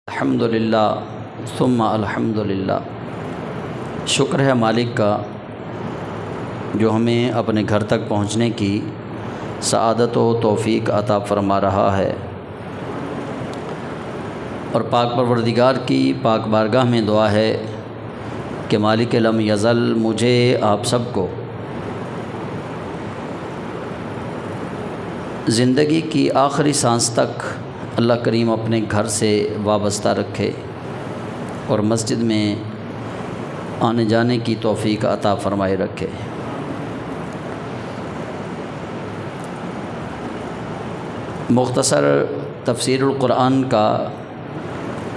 الحمدللہ ثم الحمدللہ، شکر ہے مالک کا جو ہمیں اپنے گھر تک پہنچنے کی سعادت و توفیق عطا فرما رہا ہے، اور پاک پروردگار کی پاک بارگاہ میں دعا ہے کہ مالک لم یزل مجھے آپ سب کو زندگی کی آخری سانس تک اللہ کریم اپنے گھر سے وابستہ رکھے اور مسجد میں آنے جانے کی توفیق عطا فرمائے رکھے۔ مختصر تفسیر القرآن کا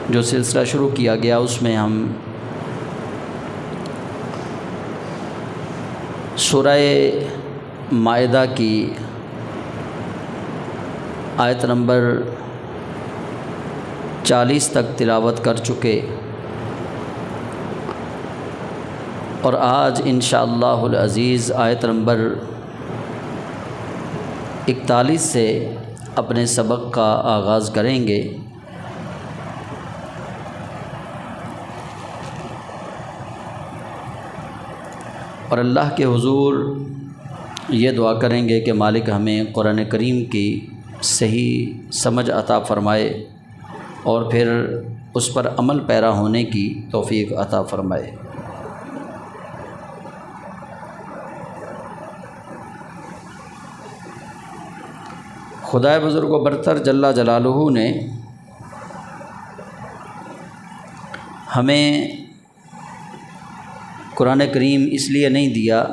جو سلسلہ شروع کیا گیا، اس میں ہم سورہ مائدہ کی آیت نمبر 40 تک تلاوت کر چکے، اور آج انشاءاللہ العزیز آیت نمبر 41 سے اپنے سبق کا آغاز کریں گے۔ اور اللہ کے حضور یہ دعا کریں گے کہ مالک ہمیں قرآن کریم کی صحیح سمجھ عطا فرمائے اور پھر اس پر عمل پیرا ہونے کی توفیق عطا فرمائے۔ خدائے بزرگ و برتر جل جلالہ نے ہمیں قرآن کریم اس لیے نہیں دیا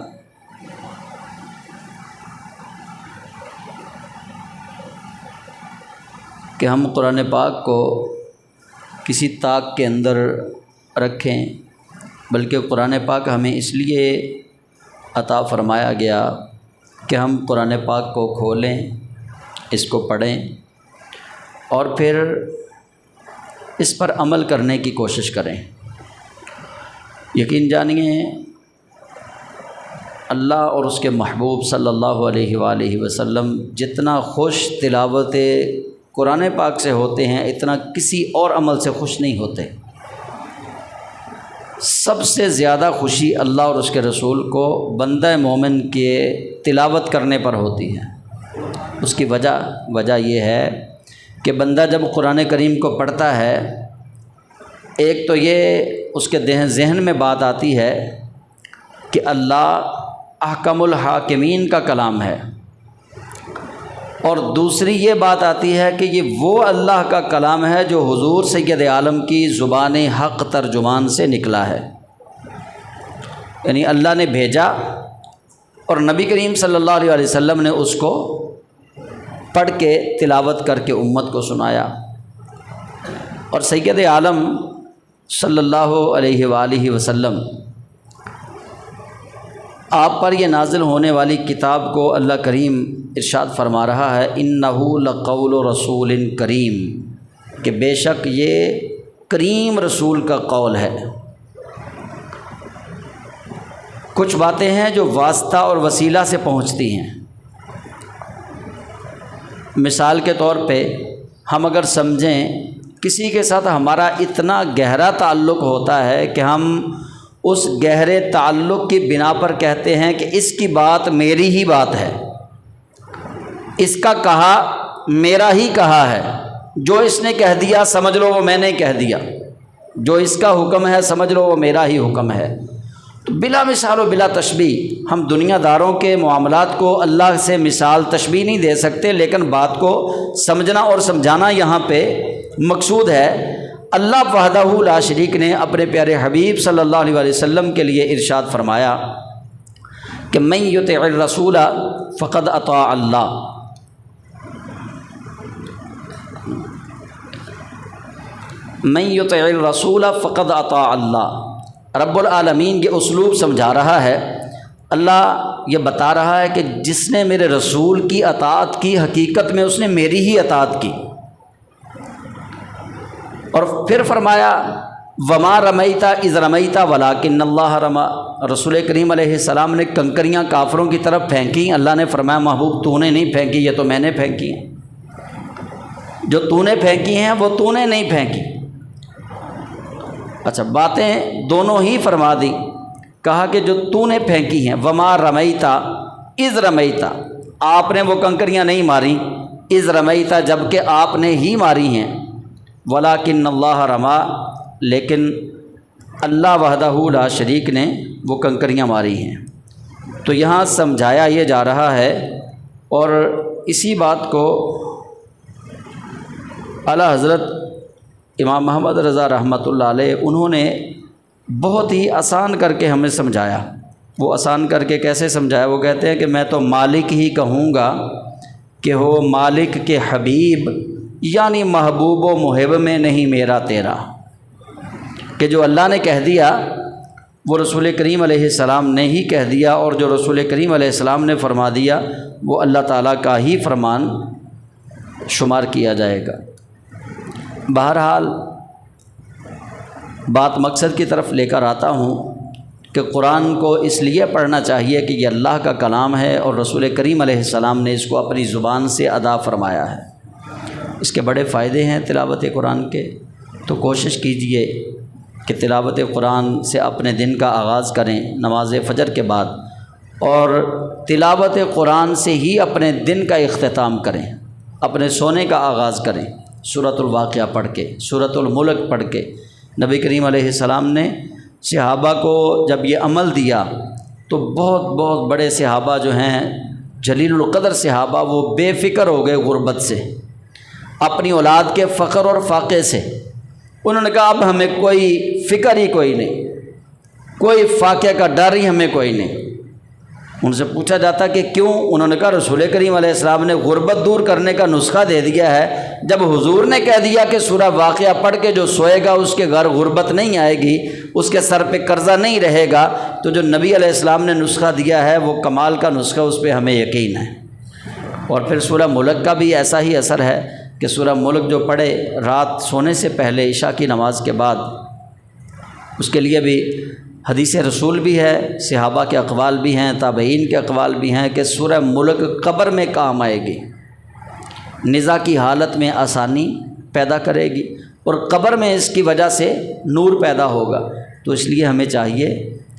کہ ہم قرآن پاک کو کسی طاق کے اندر رکھیں، بلکہ قرآن پاک ہمیں اس لیے عطا فرمایا گیا کہ ہم قرآن پاک کو کھولیں، اس کو پڑھیں اور پھر اس پر عمل کرنے کی کوشش کریں۔ یقین جانیے اللہ اور اس کے محبوب صلی اللہ علیہ وآلہ وسلم جتنا خوش تلاوت قرآن پاک سے ہوتے ہیں، اتنا کسی اور عمل سے خوش نہیں ہوتے۔ سب سے زیادہ خوشی اللہ اور اس کے رسول کو بندہ مومن کے تلاوت کرنے پر ہوتی ہے۔ اس کی وجہ یہ ہے کہ بندہ جب قرآن کریم کو پڑھتا ہے، ایک تو یہ اس کے ذہن میں بات آتی ہے کہ اللہ احکم الحاکمین کا کلام ہے، اور دوسری یہ بات آتی ہے کہ یہ وہ اللہ کا کلام ہے جو حضور سید عالم کی زبان حق ترجمان سے نکلا ہے، یعنی اللہ نے بھیجا اور نبی کریم صلی اللہ علیہ وسلم نے اس کو پڑھ کے تلاوت کر کے امت کو سنایا، اور سید عالم صلی اللہ علیہ وآلہ وسلم آپ پر یہ نازل ہونے والی کتاب کو اللہ کریم ارشاد فرما رہا ہے، اِنَّهُ لَقَوْلُ رَسُولٍ کریم، کہ بے شک یہ کریم رسول کا قول ہے۔ کچھ باتیں ہیں جو واسطہ اور وسیلہ سے پہنچتی ہیں۔ مثال کے طور پہ ہم اگر سمجھیں کسی کے ساتھ ہمارا اتنا گہرا تعلق ہوتا ہے کہ ہم اس گہرے تعلق کی بنا پر کہتے ہیں کہ اس کی بات میری ہی بات ہے، اس کا کہا میرا ہی کہا ہے، جو اس نے کہہ دیا سمجھ لو وہ میں نے کہہ دیا، جو اس کا حکم ہے سمجھ لو وہ میرا ہی حکم ہے۔ تو بلا مثال و بلا تشبیہ ہم دنیا داروں کے معاملات کو اللہ سے مثال تشبیہ نہیں دے سکتے، لیکن بات کو سمجھنا اور سمجھانا یہاں پہ مقصود ہے۔ اللہ وحدہ لا شریک نے اپنے پیارے حبیب صلی اللہ علیہ وسلم کے لیے ارشاد فرمایا کہ من یطع الرسول فقد اطاع اللہ، من یطع الرسول فقد اطاع اللہ۔ رب العالمین یہ اسلوب سمجھا رہا ہے، اللہ یہ بتا رہا ہے کہ جس نے میرے رسول کی اطاعت کی، حقیقت میں اس نے میری ہی اطاعت کی۔ اور پھر فرمایا وما رمیت اذ رمیت ولکن اللہ رمی، رسول کریم علیہ السلام نے کنکریاں کافروں کی طرف پھینکی، اللہ نے فرمایا محبوب تو نے نہیں پھینکی، یہ تو میں نے پھینکی ہیں۔ جو تو نے پھینکی ہیں وہ تو نے نہیں پھینکی، اچھا، باتیں دونوں ہی فرما دی. کہا کہ جو تو نے پھینکی ہیں، وما رمیتا اذ رمیتا، آپ نے وہ کنکریاں نہیں ماری، اذ رمیتا جب کہ آپ نے ہی ماری ہیں، ولکن اللہ رما، لیکن اللہ وحدہ لا شریک نے وہ کنکریاں ماری ہیں. تو یہاں سمجھایا یہ جا رہا ہے، اور اسی بات کو اعلیٰ حضرت امام محمد رضا رحمۃ اللہ علیہ انہوں نے بہت ہی آسان کر کے ہمیں سمجھایا. وہ آسان کر کے کیسے سمجھایا؟ وہ کہتے ہیں کہ میں تو مالک ہی کہوں گا کہ ہو مالک کے حبیب، یعنی محبوب و محب میں نہیں میرا تیرا. کہ جو اللہ نے کہہ دیا وہ رسول کریم علیہ السلام نے ہی کہہ دیا، اور جو رسول کریم علیہ السلام نے فرما دیا وہ اللہ تعالیٰ کا ہی فرمان شمار کیا جائے گا. بہرحال بات مقصد کی طرف لے کر آتا ہوں کہ قرآن کو اس لیے پڑھنا چاہیے کہ یہ اللہ کا کلام ہے، اور رسول کریم علیہ السلام نے اس کو اپنی زبان سے ادا فرمایا ہے. اس کے بڑے فائدے ہیں تلاوت قرآن کے. تو کوشش کیجئے کہ تلاوت قرآن سے اپنے دن کا آغاز کریں نماز فجر کے بعد، اور تلاوت قرآن سے ہی اپنے دن کا اختتام کریں، اپنے سونے کا آغاز کریں سورۃ الواقعہ پڑھ کے، سورۃ الملک پڑھ کے. نبی کریم علیہ السلام نے صحابہ کو جب یہ عمل دیا تو بہت بڑے صحابہ جو ہیں، جلیل القدر صحابہ، وہ بے فکر ہو گئے غربت سے، اپنی اولاد کے فقر اور فاقے سے. انہوں نے کہا اب ہمیں کوئی فکر ہی کوئی نہیں، کوئی فاقے کا ڈر ہی ہمیں کوئی نہیں. ان سے پوچھا جاتا کہ کیوں؟ انہوں نے کہا رسول کریم علیہ السلام نے غربت دور کرنے کا نسخہ دے دیا ہے. جب حضور نے کہہ دیا کہ سورہ واقعہ پڑھ کے جو سوئے گا اس کے گھر غربت نہیں آئے گی، اس کے سر پہ قرضہ نہیں رہے گا، تو جو نبی علیہ السلام نے نسخہ دیا ہے وہ کمال کا نسخہ، اس پہ ہمیں یقین ہے. اور پھر سورہ ملک کا بھی ایسا ہی اثر ہے کہ سورہ ملک جو پڑھے رات سونے سے پہلے عشاء کی نماز کے بعد، اس کے لیے بھی حدیث رسول بھی ہے، صحابہ کے اقوال بھی ہیں، تابعین کے اقوال بھی ہیں کہ سورہ ملک قبر میں کام آئے گی، نزاع کی حالت میں آسانی پیدا کرے گی، اور قبر میں اس کی وجہ سے نور پیدا ہوگا. تو اس لیے ہمیں چاہیے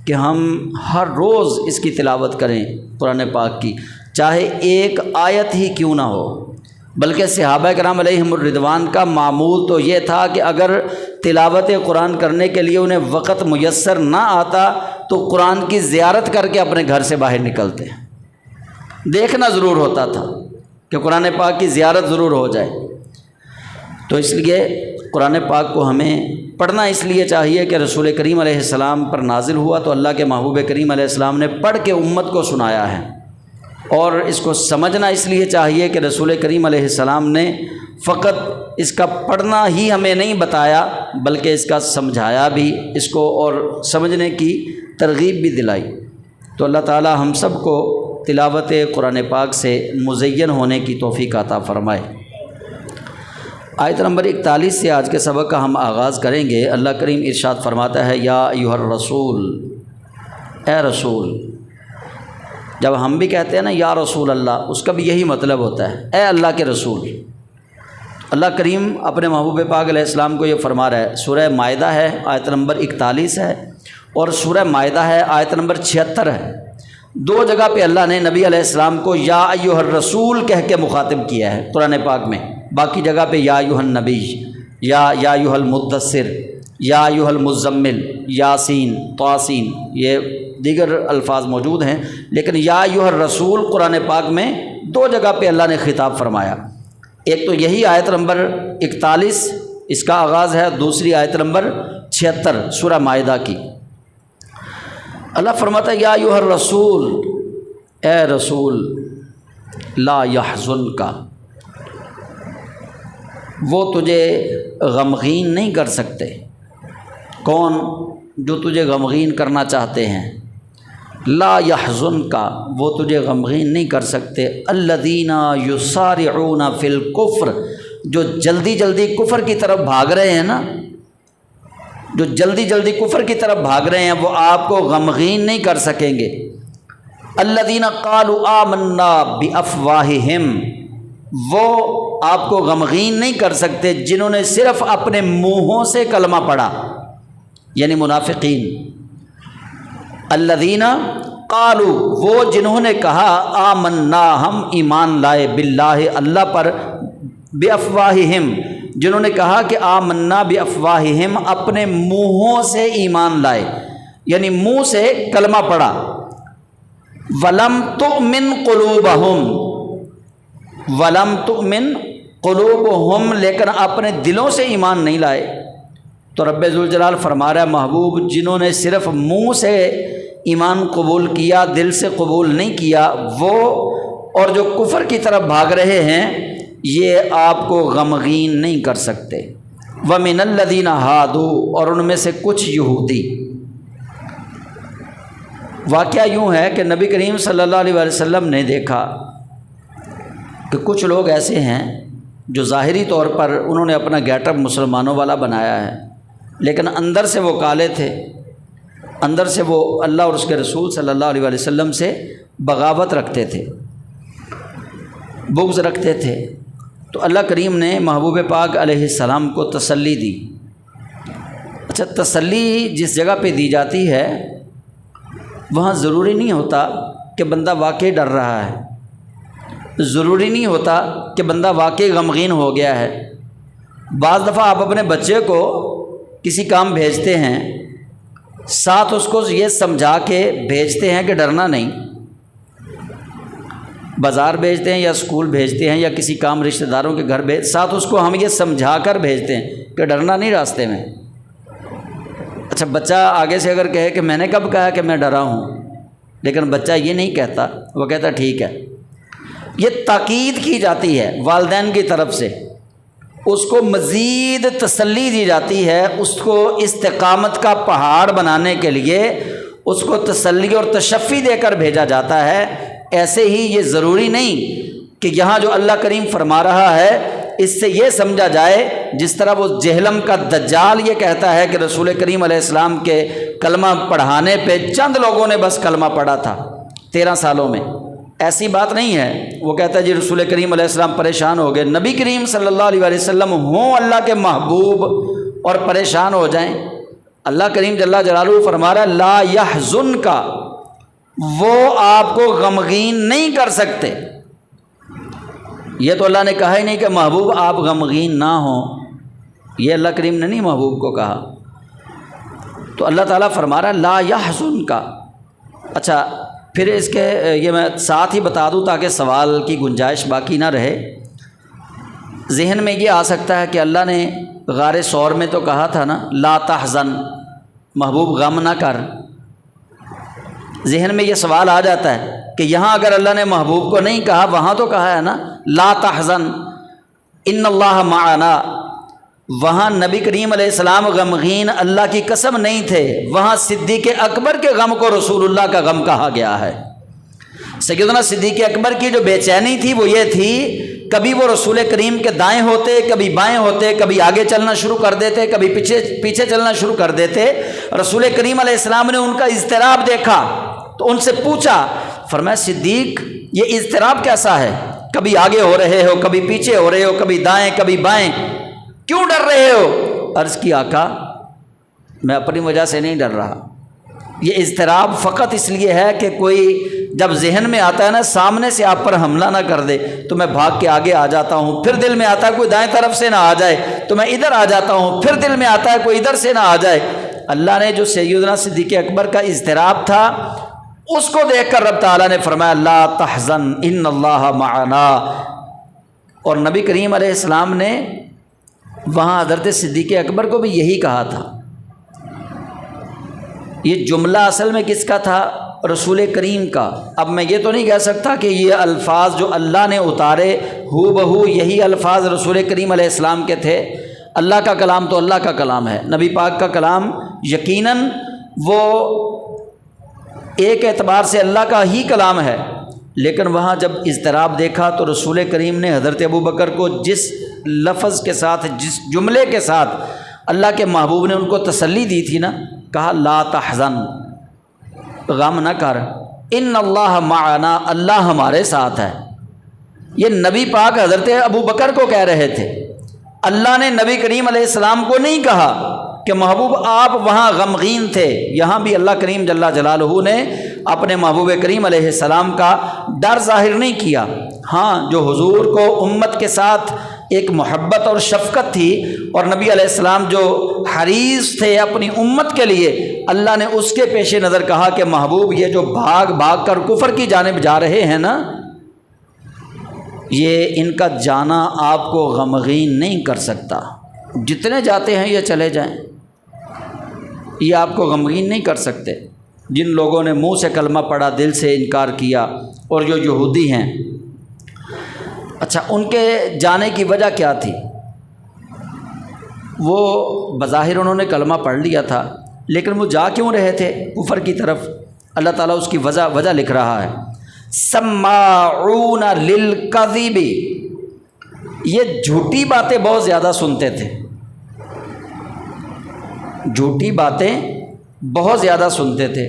کہ ہم ہر روز اس کی تلاوت کریں قرآن پاک کی، چاہے ایک آیت ہی کیوں نہ ہو. بلکہ صحابہ کرام علیہم الرضوان کا معمول تو یہ تھا کہ اگر تلاوت قرآن کرنے کے لیے انہیں وقت میسر نہ آتا تو قرآن کی زیارت کر کے اپنے گھر سے باہر نکلتے. دیکھنا ضرور ہوتا تھا کہ قرآن پاک کی زیارت ضرور ہو جائے. تو اس لیے قرآن پاک کو ہمیں پڑھنا اس لیے چاہیے کہ رسول کریم علیہ السلام پر نازل ہوا تو اللہ کے محبوب کریم علیہ السلام نے پڑھ کے امت کو سنایا ہے. اور اس کو سمجھنا اس لیے چاہیے کہ رسول کریم علیہ السلام نے فقط اس کا پڑھنا ہی ہمیں نہیں بتایا بلکہ اس کا سمجھایا بھی اس کو اور سمجھنے کی ترغیب بھی دلائی. تو اللہ تعالی ہم سب کو تلاوت قرآن پاک سے مزین ہونے کی توفیق عطا فرمائے. آیت نمبر 41 سے آج کے سبق کا ہم آغاز کریں گے. اللہ کریم ارشاد فرماتا ہے یا ایھا الرسول، اے رسول. جب ہم بھی کہتے ہیں نا یا رسول اللہ، اس کا بھی یہی مطلب ہوتا ہے، اے اللہ کے رسول. اللہ کریم اپنے محبوب پاک علیہ السلام کو یہ فرما رہا ہے. سورہ مائدہ ہے، آیت نمبر 41 ہے، اور سورہ مائدہ ہے، آیت نمبر 76 ہے. دو جگہ پہ اللہ نے نبی علیہ السلام کو یا ایھا الرسول کہہ کے مخاطب کیا ہے قرآن پاک میں. باقی جگہ پہ یا ایھا النبی، یا ایھا المدثر، یا ایھا المزمل، یاسین، طاسین، یہ دیگر الفاظ موجود ہیں، لیکن یا ایھا الرسول قرآن پاک میں دو جگہ پہ اللہ نے خطاب فرمایا. ایک تو یہی آیت نمبر 41 اس کا آغاز ہے، دوسری آیت نمبر 76 سورہ مائدہ کی. اللہ فرماتا ہے یا ایھا الرسول، اے رسول، لا یحزنک، وہ تجھے غمگین نہیں کر سکتے. کون؟ جو تجھے غمگین کرنا چاہتے ہیں. لا یحزنک، وہ تجھے غمگین نہیں کر سکتے. الذین یسارعون فی الکفر، جو جلدی جلدی کفر کی طرف بھاگ رہے ہیں نا، جو جلدی جلدی کفر کی طرف بھاگ رہے ہیں وہ آپ کو غمگین نہیں کر سکیں گے. الذین قالوا آمنا بافواہہم، وہ آپ کو غمگین نہیں کر سکتے جنہوں نے صرف اپنے منہوں سے کلمہ پڑھا. یعنی منافقین، الذین قالوا وہ جنہوں نے کہا آمنا ہم ایمان لائے، باللہ اللہ پر، بافواہہم جنہوں نے کہا کہ آمنا بافواہہم اپنے منہوں سے ایمان لائے، یعنی منہ سے کلمہ پڑھا، ولم تؤمن قلوبہم، ولم تؤمن قلوبہم لیکن اپنے دلوں سے ایمان نہیں لائے۔ تو رب ذوالجلال فرما رہا ہے محبوب جنہوں نے صرف منہ سے ایمان قبول کیا، دل سے قبول نہیں کیا، وہ اور جو کفر کی طرف بھاگ رہے ہیں یہ آپ کو غمگین نہیں کر سکتے۔ وَمِنَ الَّذِينَ هَادُوا اور ان میں سے کچھ یہودی۔ واقعہ یوں ہے کہ نبی کریم صلی اللہ علیہ وسلم نے دیکھا کہ کچھ لوگ ایسے ہیں جو ظاہری طور پر انہوں نے اپنا گیٹ اپ مسلمانوں والا بنایا ہے، لیکن اندر سے وہ کالے تھے، اندر سے وہ اللہ اور اس کے رسول صلی اللہ علیہ وسلم سے بغاوت رکھتے تھے، بغض رکھتے تھے۔ تو اللہ کریم نے محبوب پاک علیہ السلام کو تسلی دی۔ اچھا، تسلی جس جگہ پہ دی جاتی ہے وہاں ضروری نہیں ہوتا کہ بندہ واقعی ڈر رہا ہے، ضروری نہیں ہوتا کہ بندہ واقعی غمگین ہو گیا ہے۔ بعض دفعہ آپ اپنے بچے کو کسی کام بھیجتے ہیں، ساتھ اس کو یہ سمجھا کے بھیجتے ہیں کہ ڈرنا نہیں، بازار بھیجتے ہیں یا اسکول بھیجتے ہیں یا کسی کام رشتہ داروں کے گھر ساتھ اس کو ہم یہ سمجھا کر بھیجتے ہیں کہ ڈرنا نہیں راستے میں۔ اچھا، بچہ آگے سے اگر کہے کہ میں نے کب کہا کہ میں ڈرا ہوں، لیکن بچہ یہ نہیں کہتا، وہ کہتا ٹھیک ہے۔ یہ تاکید کی جاتی ہے والدین کی طرف سے، اس کو مزید تسلی دی جاتی ہے، اس کو استقامت کا پہاڑ بنانے کے لیے اس کو تسلی اور تشفی دے کر بھیجا جاتا ہے۔ ایسے ہی یہ ضروری نہیں کہ یہاں جو اللہ کریم فرما رہا ہے اس سے یہ سمجھا جائے جس طرح وہ جہلم کا دجال یہ کہتا ہے کہ رسول کریم علیہ السلام کے کلمہ پڑھانے پہ چند لوگوں نے بس کلمہ پڑھا تھا 13 سالوں میں۔ ایسی بات نہیں ہے۔ وہ کہتا ہے جی رسول کریم علیہ السلام پریشان ہو گئے، نبی کریم صلی اللہ علیہ وسلم ہوں اللہ کے محبوب اور پریشان ہو جائیں؟ اللہ کریم جل جلالہ فرما رہا ہے لا یحزنک، وہ آپ کو غمگین نہیں کر سکتے۔ یہ تو اللہ نے کہا ہی نہیں کہ محبوب آپ غمگین نہ ہوں، یہ اللہ کریم نے نہیں محبوب کو کہا۔ تو اللہ تعالیٰ فرما رہا ہے لا یحزنک۔ اچھا، پھر اس کے یہ میں ساتھ ہی بتا دوں تاکہ سوال کی گنجائش باقی نہ رہے۔ ذہن میں یہ آ سکتا ہے کہ اللہ نے غار ثور میں تو کہا تھا نا لا تحزن، محبوب غم نہ کر۔ ذہن میں یہ سوال آ جاتا ہے کہ یہاں اگر اللہ نے محبوب کو نہیں کہا، وہاں تو کہا ہے نا لا تحزن ان اللہ معنا، وہاں نبی کریم علیہ السلام غمگین اللہ کی قسم نہیں تھے، وہاں صدیق اکبر کے غم کو رسول اللہ کا غم کہا گیا ہے۔ سیدنا صدیق اکبر کی جو بے چینی تھی وہ یہ تھی، کبھی وہ رسول کریم کے دائیں ہوتے، کبھی بائیں ہوتے، کبھی آگے چلنا شروع کر دیتے، کبھی پیچھے چلنا شروع کر دیتے۔ رسول کریم علیہ السلام نے ان کا اضطراب دیکھا تو ان سے پوچھا، فرمایا صدیق یہ اضطراب کیسا ہے؟ کبھی آگے ہو رہے ہو، کبھی پیچھے ہو رہے ہو، کبھی دائیں کبھی بائیں، کیوں ڈر رہے ہو؟ عرض کی آقا میں اپنی وجہ سے نہیں ڈر رہا، یہ اضطراب فقط اس لیے ہے کہ کوئی جب ذہن میں آتا ہے نا سامنے سے آپ پر حملہ نہ کر دے تو میں بھاگ کے آگے آ جاتا ہوں، پھر دل میں آتا ہے کوئی دائیں طرف سے نہ آ جائے تو میں ادھر آ جاتا ہوں، پھر دل میں آتا ہے کوئی ادھر سے نہ آ جائے۔ اللہ نے جو سیدنا صدیق اکبر کا اضطراب تھا اس کو دیکھ کر رب تعالیٰ نے فرمایا لا تحزن ان اللہ معنا، اور نبی کریم علیہ السلام نے وہاں حضرت صدیق اکبر کو بھی یہی کہا تھا۔ یہ جملہ اصل میں کس کا تھا؟ رسول کریم کا۔ اب میں یہ تو نہیں کہہ سکتا کہ یہ الفاظ جو اللہ نے اتارے ہو بہو یہی الفاظ رسول کریم علیہ السلام کے تھے۔ اللہ کا کلام تو اللہ کا کلام ہے، نبی پاک کا کلام یقیناً وہ ایک اعتبار سے اللہ کا ہی کلام ہے، لیکن وہاں جب اضطراب دیکھا تو رسول کریم نے حضرت ابوبکر کو جس لفظ کے ساتھ، جس جملے کے ساتھ اللہ کے محبوب نے ان کو تسلی دی تھی نا، کہا لا تحزن، غم نہ کر، ان اللہ معنا، اللہ ہمارے ساتھ ہے۔ یہ نبی پاک حضرت ابوبکر کو کہہ رہے تھے، اللہ نے نبی کریم علیہ السلام کو نہیں کہا کہ محبوب آپ وہاں غمگین تھے، یہاں بھی اللہ کریم جل جلالہ نے اپنے محبوب کریم علیہ السلام کا ڈر ظاہر نہیں کیا۔ ہاں، جو حضور کو امت کے ساتھ ایک محبت اور شفقت تھی، اور نبی علیہ السلام جو حریص تھے اپنی امت کے لیے، اللہ نے اس کے پیش نظر کہا کہ محبوب یہ جو بھاگ بھاگ کر کفر کی جانب جا رہے ہیں نا، یہ ان کا جانا آپ کو غمگین نہیں کر سکتا، جتنے جاتے ہیں یہ چلے جائیں، یہ آپ کو غمگین نہیں کر سکتے۔ جن لوگوں نے منہ سے کلمہ پڑھا، دل سے انکار کیا، اور جو یہودی ہیں، اچھا ان کے جانے کی وجہ کیا تھی؟ وہ بظاہر انہوں نے کلمہ پڑھ لیا تھا، لیکن وہ جا کیوں رہے تھے کفر کی طرف؟ اللہ تعالیٰ اس کی وجہ لکھ رہا ہے، سماعون للکذب، یہ جھوٹی باتیں بہت زیادہ سنتے تھے، جھوٹی باتیں بہت زیادہ سنتے تھے۔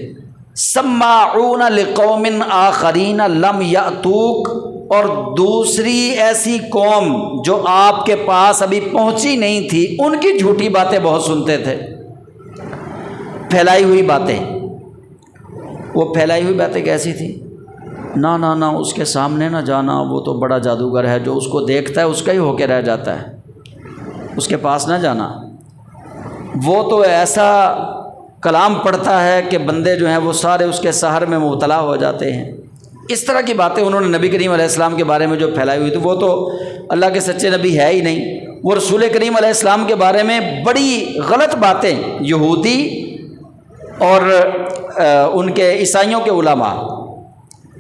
سماعون لقوم آخرین لم یأتوک، اور دوسری ایسی قوم جو آپ کے پاس ابھی پہنچی نہیں تھی، ان کی جھوٹی باتیں بہت سنتے تھے، پھیلائی ہوئی باتیں۔ وہ پھیلائی ہوئی باتیں کیسی تھی؟ نہ اس کے سامنے نہ جانا، وہ تو بڑا جادوگر ہے، جو اس کو دیکھتا ہے اس کا ہی ہو کے رہ جاتا ہے، اس کے پاس نہ جانا، وہ تو ایسا کلام پڑھتا ہے کہ بندے جو ہیں وہ سارے اس کے سحر میں مبتلا ہو جاتے ہیں۔ اس طرح کی باتیں انہوں نے نبی کریم علیہ السلام کے بارے میں جو پھیلائی ہوئی تھی، وہ تو اللہ کے سچے نبی ہے ہی نہیں۔ وہ رسول کریم علیہ السلام کے بارے میں بڑی غلط باتیں یہودی اور ان کے عیسائیوں کے علماء،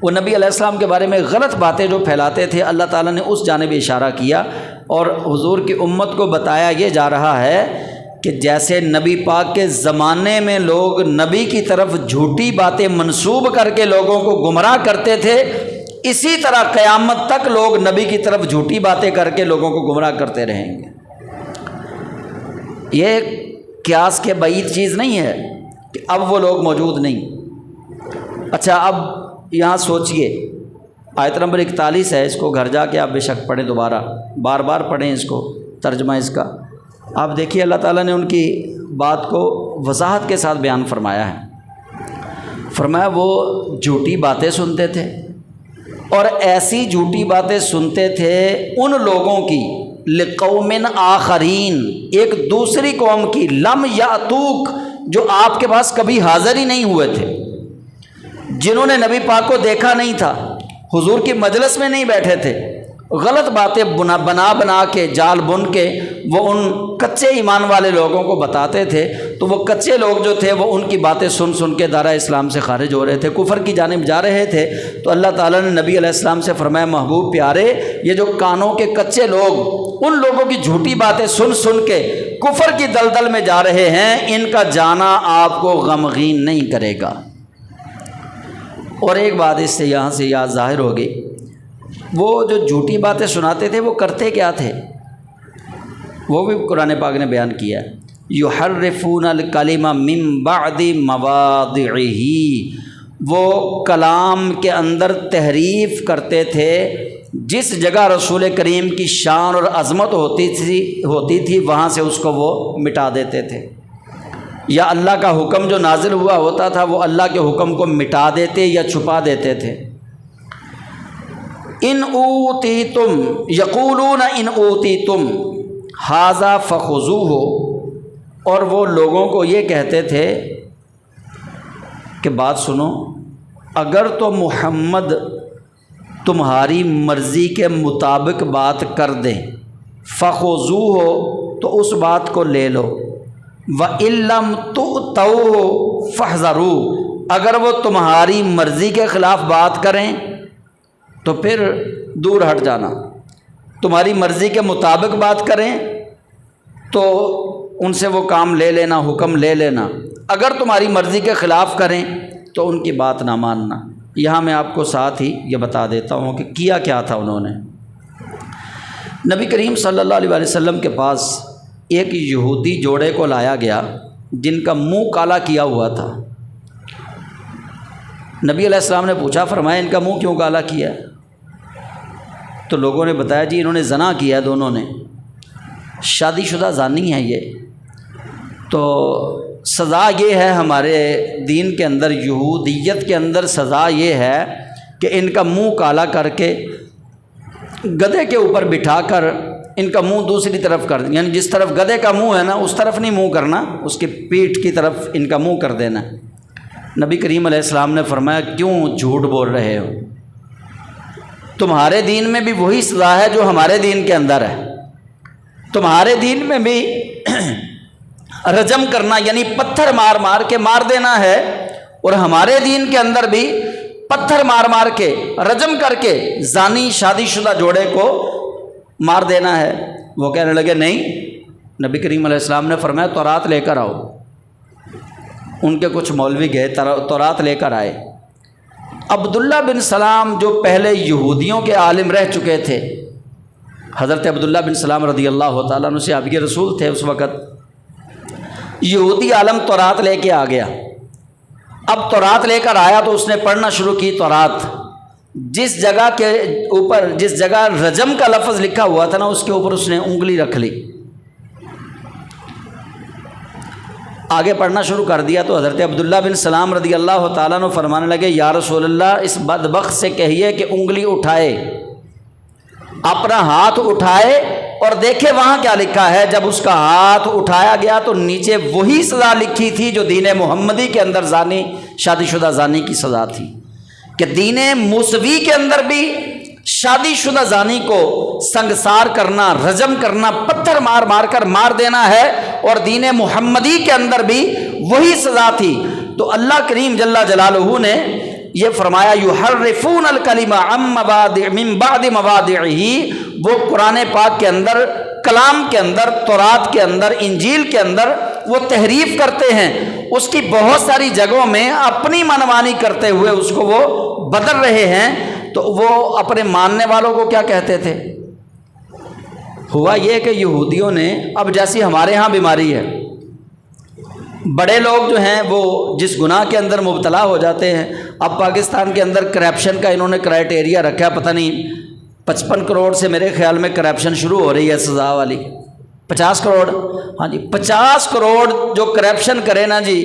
وہ نبی علیہ السلام کے بارے میں غلط باتیں جو پھیلاتے تھے، اللہ تعالیٰ نے اس جانب اشارہ کیا، اور حضور کی امت کو بتایا یہ جا رہا ہے کہ جیسے نبی پاک کے زمانے میں لوگ نبی کی طرف جھوٹی باتیں منسوب کر کے لوگوں کو گمراہ کرتے تھے، اسی طرح قیامت تک لوگ نبی کی طرف جھوٹی باتیں کر کے لوگوں کو گمراہ کرتے رہیں گے۔ یہ قیاس کے بعید چیز نہیں ہے کہ اب وہ لوگ موجود نہیں۔ اچھا، اب یہاں سوچئے، آیت نمبر 41 ہے، اس کو گھر جا کے آپ بے شک پڑھیں، دوبارہ بار بار پڑھیں اس کو، ترجمہ اس کا۔ آپ دیکھیے اللہ تعالیٰ نے ان کی بات کو وضاحت کے ساتھ بیان فرمایا ہے۔ فرمایا وہ جھوٹی باتیں سنتے تھے، اور ایسی جھوٹی باتیں سنتے تھے ان لوگوں کی، لقوم آخرین، ایک دوسری قوم کی، لم یاتوک، جو آپ کے پاس کبھی حاضر ہی نہیں ہوئے تھے، جنہوں نے نبی پاک کو دیکھا نہیں تھا، حضور کی مجلس میں نہیں بیٹھے تھے، غلط باتیں بنا کے، جال بن کے وہ ان کچے ایمان والے لوگوں کو بتاتے تھے، تو وہ کچے لوگ جو تھے وہ ان کی باتیں سن کے دائرہ اسلام سے خارج ہو رہے تھے، کفر کی جانب جا رہے تھے۔ تو اللہ تعالیٰ نے نبی علیہ السلام سے فرمایا، محبوب پیارے، یہ جو کانوں کے کچے لوگ ان لوگوں کی جھوٹی باتیں سن کے کفر کی دلدل میں جا رہے ہیں، ان کا جانا آپ کو غمگین نہیں کرے گا۔ اور ایک بات اس سے یہاں سے یاد ظاہر ہوگی، وہ جو جھوٹی باتیں سناتے تھے وہ کرتے کیا تھے، وہ بھی قرآن پاک نے بیان کیا، یحرفون الکلم من بعد مواضعہ، وہ کلام کے اندر تحریف کرتے تھے، جس جگہ رسول کریم کی شان اور عظمت ہوتی تھی وہاں سے اس کو وہ مٹا دیتے تھے، یا اللہ کا حکم جو نازل ہوا ہوتا تھا وہ اللہ کے حکم کو مٹا دیتے یا چھپا دیتے تھے۔ ان اوتیتم، یقولون ان اوتیتم ھذا فخذوہ، اور وہ لوگوں کو یہ کہتے تھے کہ بات سنو، اگر تو محمد تمہاری مرضی کے مطابق بات کر دیں، فخذوہ، تو اس بات کو لے لو، وَإِن لَّمْ تُؤْتَوْهُ فَاحْذَرُوا، اگر وہ تمہاری مرضی کے خلاف بات کریں تو پھر دور ہٹ جانا، تمہاری مرضی کے مطابق بات کریں تو ان سے وہ کام لے لینا، حکم لے لینا، اگر تمہاری مرضی کے خلاف کریں تو ان کی بات نہ ماننا۔ یہاں میں آپ کو ساتھ ہی یہ بتا دیتا ہوں کہ کیا کیا تھا انہوں نے۔ نبی کریم صلی اللہ علیہ وسلم کے پاس ایک یہودی جوڑے کو لایا گیا جن کا منہ کالا کیا ہوا تھا۔ نبی علیہ السلام نے پوچھا، فرمایا ان کا منہ کیوں کالا کیا ہے؟ تو لوگوں نے بتایا جی انہوں نے زنا کیا ہے، دونوں نے، شادی شدہ زانی ہیں یہ، تو سزا یہ ہے ہمارے دین کے اندر، یہودیت کے اندر سزا یہ ہے کہ ان کا منہ کالا کر کے گدھے کے اوپر بٹھا کر ان کا منہ دوسری طرف کر دیں، یعنی جس طرف گدھے کا منہ ہے نا اس طرف نہیں منہ کرنا، اس کی پیٹھ کی طرف ان کا منہ کر دینا۔ نبی کریم علیہ السلام نے فرمایا کیوں جھوٹ بول رہے ہو؟ تمہارے دین میں بھی وہی سزا ہے جو ہمارے دین کے اندر ہے۔ تمہارے دین میں بھی رجم کرنا یعنی پتھر مار مار کے مار دینا ہے، اور ہمارے دین کے اندر بھی پتھر مار مار کے رجم کر کے زانی شادی شدہ جوڑے کو مار دینا ہے۔ وہ کہنے لگے نہیں، نبی کریم علیہ السلام نے فرمایا تورات لے کر آؤ۔ ان کے کچھ مولوی گئے، تورات لے کر آئے۔ عبداللہ بن سلام جو پہلے یہودیوں کے عالم رہ چکے تھے، حضرت عبداللہ بن سلام رضی اللہ تعالیٰ عنہ صحابی رسول تھے اس وقت، یہودی عالم تورات لے کے آ گیا۔ اب تورات لے کر آیا تو اس نے پڑھنا شروع کی تورات۔ جس جگہ کے اوپر، جس جگہ رجم کا لفظ لکھا ہوا تھا نا، اس کے اوپر اس نے انگلی رکھ لی، آگے پڑھنا شروع کر دیا۔ تو حضرت عبداللہ بن سلام رضی اللہ تعالیٰ عنہ فرمانے لگے یا رسول اللہ، اس بدبخت سے کہیے کہ انگلی اٹھائے، اپنا ہاتھ اٹھائے اور دیکھے وہاں کیا لکھا ہے۔ جب اس کا ہاتھ اٹھایا گیا تو نیچے وہی سزا لکھی تھی جو دین محمدی کے اندر زانی، شادی شدہ زانی کی سزا تھی، کہ دین موسوی کے اندر بھی شادی شدہ زانی کو سنگسار کرنا، رجم کرنا، پتھر مار مار کر مار دینا ہے، اور دین محمدی کے اندر بھی وہی سزا تھی۔ تو اللہ کریم جل جلالہ نے یہ فرمایا یحرفون الکلم عن مواضع من بعد مواضعہ، وہ قرآن پاک کے اندر، کلام کے اندر، تورات کے اندر، انجیل کے اندر وہ تحریف کرتے ہیں، اس کی بہت ساری جگہوں میں اپنی منمانی کرتے ہوئے اس کو وہ بدل رہے ہیں۔ تو وہ اپنے ماننے والوں کو کیا کہتے تھے؟ ہوا یہ کہ یہودیوں نے، اب جیسی ہمارے ہاں بیماری ہے، بڑے لوگ جو ہیں وہ جس گناہ کے اندر مبتلا ہو جاتے ہیں، اب پاکستان کے اندر کرپشن کا انہوں نے کرائٹیریا رکھا، پتہ نہیں 55 کروڑ سے میرے خیال میں کرپشن شروع ہو رہی ہے سزا والی، 50 کروڑ، ہاں جی 50 کروڑ جو کرپشن کرے نا جی،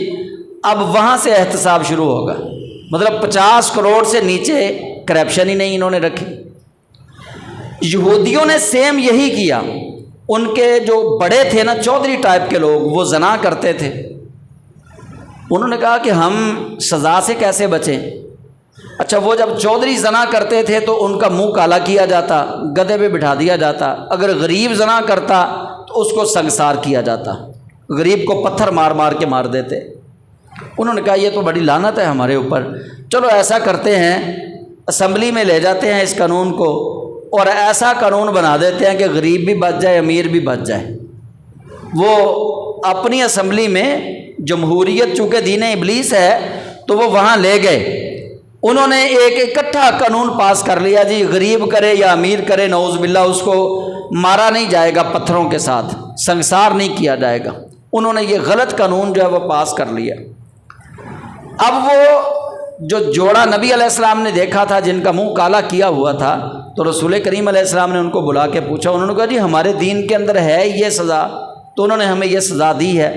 اب وہاں سے احتساب شروع ہوگا۔ مطلب 50 کروڑ سے نیچے کرپشن ہی نہیں انہوں نے رکھی۔ یہودیوں نے سیم یہی کیا۔ ان کے جو بڑے تھے نا، چودھری ٹائپ کے لوگ، وہ زنا کرتے تھے۔ انہوں نے کہا کہ ہم سزا سے کیسے بچیں؟ اچھا، وہ جب چودھری زنا کرتے تھے تو ان کا منہ کالا کیا جاتا، گدھے پہ بٹھا دیا جاتا۔ اگر غریب زنا کرتا تو اس کو سنگسار کیا جاتا، غریب کو پتھر مار مار کے مار دیتے۔ انہوں نے کہا یہ تو بڑی لعنت ہے ہمارے اوپر، چلو ایسا کرتے ہیں، اسمبلی میں لے جاتے ہیں اس قانون کو، اور ایسا قانون بنا دیتے ہیں کہ غریب بھی بچ جائے، امیر بھی بچ جائے۔ وہ اپنی اسمبلی میں، جمہوریت چونکہ دین ابلیس ہے تو وہ وہاں لے گئے، انہوں نے ایک اکٹھا قانون پاس کر لیا جی، غریب کرے یا امیر کرے، نعوذ باللہ، اس کو مارا نہیں جائے گا پتھروں کے ساتھ، سنگسار نہیں کیا جائے گا۔ انہوں نے یہ غلط قانون جو ہے وہ پاس کر لیا۔ اب وہ جو جوڑا نبی علیہ السلام نے دیکھا تھا جن کا منہ کالا کیا ہوا تھا، تو رسول کریم علیہ السلام نے ان کو بلا کے پوچھا، انہوں نے کہا جی ہمارے دین کے اندر ہے یہ سزا، تو انہوں نے ہمیں یہ سزا دی ہے۔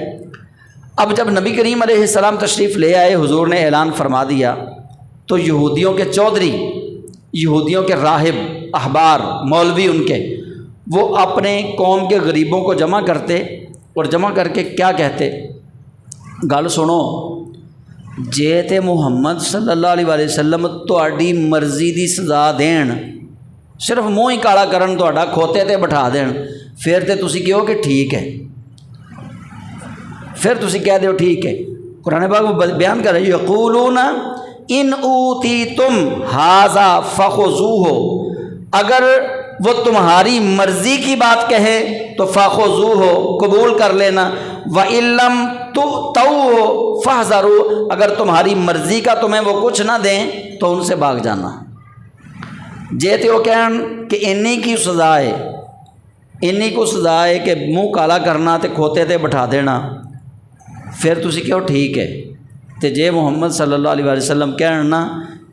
اب جب نبی کریم علیہ السلام تشریف لے آئے، حضور نے اعلان فرما دیا، تو یہودیوں کے چودھری، یہودیوں کے راہب، احبار، مولوی ان کے، وہ اپنے قوم کے غریبوں کو جمع کرتے، اور جمع کر کے کیا کہتے؟ گل سنو، جے تے محمد صلی اللہ علیہ وآلہ وسلم تہاڈی مرضی دی سزا دین، صرف منہ ہی کالا کرن تہاڈا، کھوتے تے بٹھا دین، پھر تے تسی کہو کہ ٹھیک ہے، پھر تسی کہہ دیو ٹھیک ہے۔ قرآن پاک بیان کر رہے ہیں، یقولون ان اوتیتم ھذا فخذوہ، اگر وہ تمہاری مرضی کی بات کہے تو فخذوہ، قبول کر لینا، وَإِن لَّمْ تُؤْتَوْهُ فَاحْذَرُوا، اگر تمہاری مرضی کا تمہیں وہ کچھ نہ دیں تو ان سے بھاگ جانا۔ جے تے وہ کہن کہ انی کی سزا ہے، انی کو سزا ہے کہ منہ کالا کرنا تے کھوتے تے بٹھا دینا، پھر تسی کہو ٹھیک ہے۔ تے جے محمد صلی اللہ علیہ وآلہ وسلم کہن نا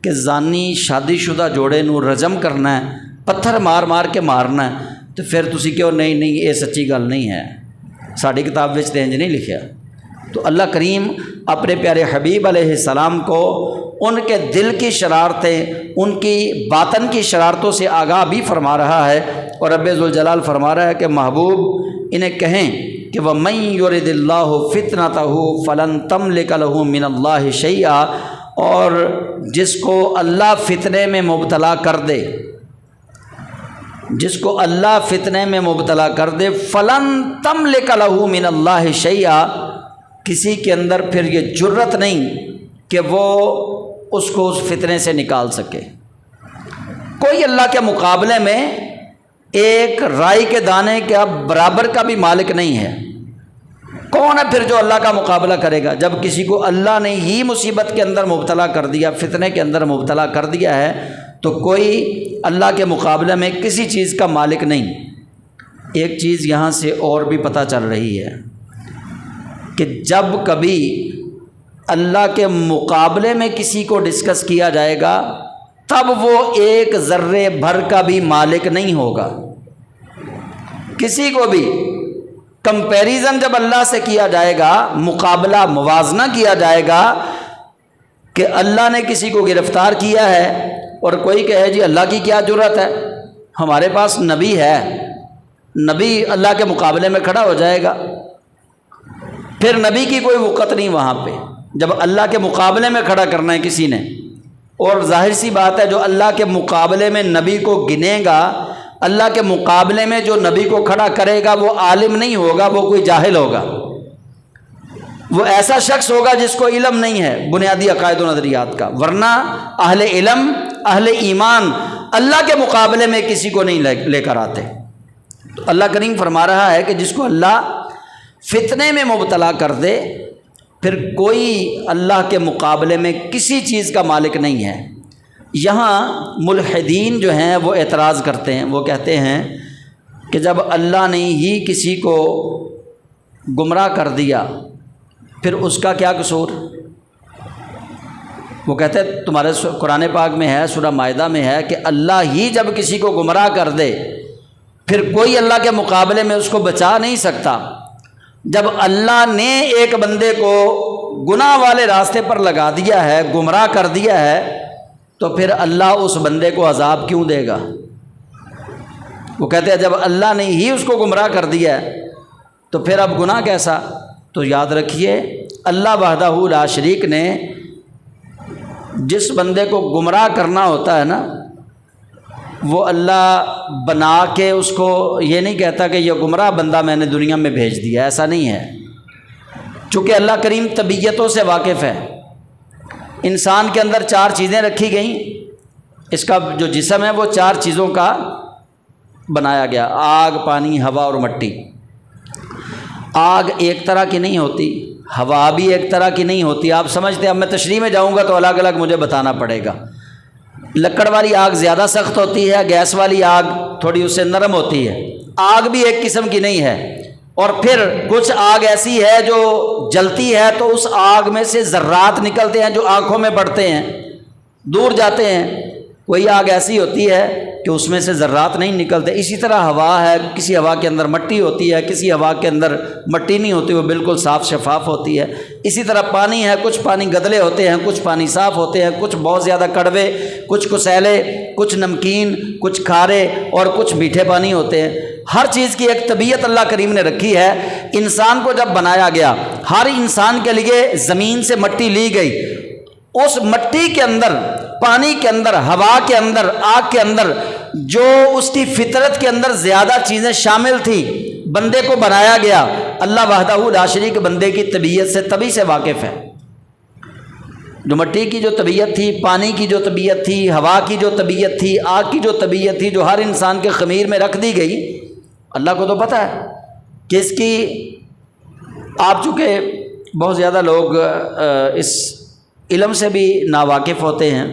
کہ زانی شادی شدہ جوڑے نو رجم کرنا ہے، پتھر مار مار کے مارنا ہے، تو پھر تسی کہو نہیں نہیں، یہ سچی گل نہیں ہے، ساری کتاب وچ تے انج نہیں لکھیا۔ تو اللہ کریم اپنے پیارے حبیب علیہ السلام کو ان کے دل کی شرارتیں، ان کی باطن کی شرارتوں سے آگاہ بھی فرما رہا ہے، اور رب ذوالجلال فرما رہا ہے کہ محبوب انہیں کہیں کہ وَمَن يُرِدِ اللَّهُ فِتْنَتَهُ فَلَن تَمْلِكَ لَهُ مِنَ اللَّهِ شَيْئًا، اور جس کو اللہ فتنے میں مبتلا کر دے، جس کو اللہ فتنے میں مبتلا کر دے، فَلَن تَمْلِكَ لَهُ مِنَ اللَّهِ شَيْئًا، کسی کے اندر پھر یہ جرت نہیں کہ وہ اس کو اس فتنے سے نکال سکے۔ کوئی اللہ کے مقابلے میں ایک رائی کے دانے کا برابر کا بھی مالک نہیں ہے۔ کون ہے پھر جو اللہ کا مقابلہ کرے گا؟ جب کسی کو اللہ نے ہی مصیبت کے اندر مبتلا کر دیا، فتنے کے اندر مبتلا کر دیا ہے، تو کوئی اللہ کے مقابلے میں کسی چیز کا مالک نہیں۔ ایک چیز یہاں سے اور بھی پتہ چل رہی ہے کہ جب کبھی اللہ کے مقابلے میں کسی کو ڈسکس کیا جائے گا تب وہ ایک ذرے بھر کا بھی مالک نہیں ہوگا۔ کسی کو بھی کمپیریزن جب اللہ سے کیا جائے گا، مقابلہ موازنہ کیا جائے گا کہ اللہ نے کسی کو گرفتار کیا ہے اور کوئی کہے جی اللہ کی کیا جرت ہے، ہمارے پاس نبی ہے، نبی اللہ کے مقابلے میں کھڑا ہو جائے گا، پھر نبی کی کوئی وقت نہیں وہاں پہ۔ جب اللہ کے مقابلے میں کھڑا کرنا ہے کسی نے، اور ظاہر سی بات ہے جو اللہ کے مقابلے میں نبی کو گنے گا، اللہ کے مقابلے میں جو نبی کو کھڑا کرے گا وہ عالم نہیں ہوگا، وہ کوئی جاہل ہوگا، وہ ایسا شخص ہوگا جس کو علم نہیں ہے بنیادی عقائد و نظریات کا، ورنہ اہل علم، اہل ایمان اللہ کے مقابلے میں کسی کو نہیں لے کر آتے۔ تو اللہ کریم فرما رہا ہے کہ جس کو اللہ فتنے میں مبتلا کر دے پھر کوئی اللہ کے مقابلے میں کسی چیز کا مالک نہیں ہے۔ یہاں ملحدین جو ہیں وہ اعتراض کرتے ہیں، وہ کہتے ہیں کہ جب اللہ نے ہی کسی کو گمراہ کر دیا پھر اس کا کیا قصور؟ وہ کہتے ہیں تمہارے قرآن پاک میں ہے، سورہ مائدہ میں ہے کہ اللہ ہی جب کسی کو گمراہ کر دے پھر کوئی اللہ کے مقابلے میں اس کو بچا نہیں سکتا۔ جب اللہ نے ایک بندے کو گناہ والے راستے پر لگا دیا ہے، گمراہ کر دیا ہے، تو پھر اللہ اس بندے کو عذاب کیوں دے گا؟ وہ کہتے ہیں جب اللہ نے ہی اس کو گمراہ کر دیا ہے تو پھر اب گناہ کیسا؟ تو یاد رکھیے اللہ وحدہ لا شریک نے جس بندے کو گمراہ کرنا ہوتا ہے نا، وہ اللہ بنا کے اس کو یہ نہیں کہتا کہ یہ گمراہ بندہ میں نے دنیا میں بھیج دیا، ایسا نہیں ہے۔ چونکہ اللہ کریم طبیعتوں سے واقف ہے، انسان کے اندر 4 چیزیں رکھی گئیں، اس کا جو جسم ہے وہ 4 چیزوں کا بنایا گیا، آگ، پانی، ہوا اور مٹی۔ آگ ایک طرح کی نہیں ہوتی، ہوا بھی ایک طرح کی نہیں ہوتی۔ آپ سمجھتے ہیں اب میں تشریح میں جاؤں گا تو الگ الگ مجھے بتانا پڑے گا۔ لکڑ والی آگ زیادہ سخت ہوتی ہے، گیس والی آگ تھوڑی اس سے نرم ہوتی ہے۔ آگ بھی ایک قسم کی نہیں ہے، اور پھر کچھ آگ ایسی ہے جو جلتی ہے تو اس آگ میں سے ذرات نکلتے ہیں جو آنکھوں میں پڑتے ہیں، دور جاتے ہیں۔ کوئی آگ ایسی ہوتی ہے کہ اس میں سے ذرات نہیں نکلتے۔ اسی طرح ہوا ہے، کسی ہوا کے اندر مٹی ہوتی ہے، کسی ہوا کے اندر مٹی نہیں ہوتی، وہ بالکل صاف شفاف ہوتی ہے۔ اسی طرح پانی ہے، کچھ پانی گدلے ہوتے ہیں، کچھ پانی صاف ہوتے ہیں، کچھ بہت زیادہ کڑوے، کچھ کسیلے، کچھ نمکین، کچھ کھارے اور کچھ میٹھے پانی ہوتے ہیں۔ ہر چیز کی ایک طبیعت اللہ کریم نے رکھی ہے۔ انسان کو جب بنایا گیا، ہر انسان کے لیے زمین سے مٹی لی گئی، اس مٹی کے اندر، پانی کے اندر، ہوا کے اندر، آگ کے اندر جو اس کی فطرت کے اندر زیادہ چیزیں شامل تھیں، بندے کو بنایا گیا۔ اللہ وحدہ لا شریک بندے کی طبیعت سے تبھی سے واقف ہے۔ جو مٹی کی جو طبیعت تھی، پانی کی جو طبیعت تھی، ہوا کی جو طبیعت تھی، آگ کی جو طبیعت تھی، جو ہر انسان کے خمیر میں رکھ دی گئی، اللہ کو تو پتہ ہے کہ اس کی، آپ چونکہ بہت زیادہ لوگ اس علم سے بھی ناواقف ہوتے ہیں۔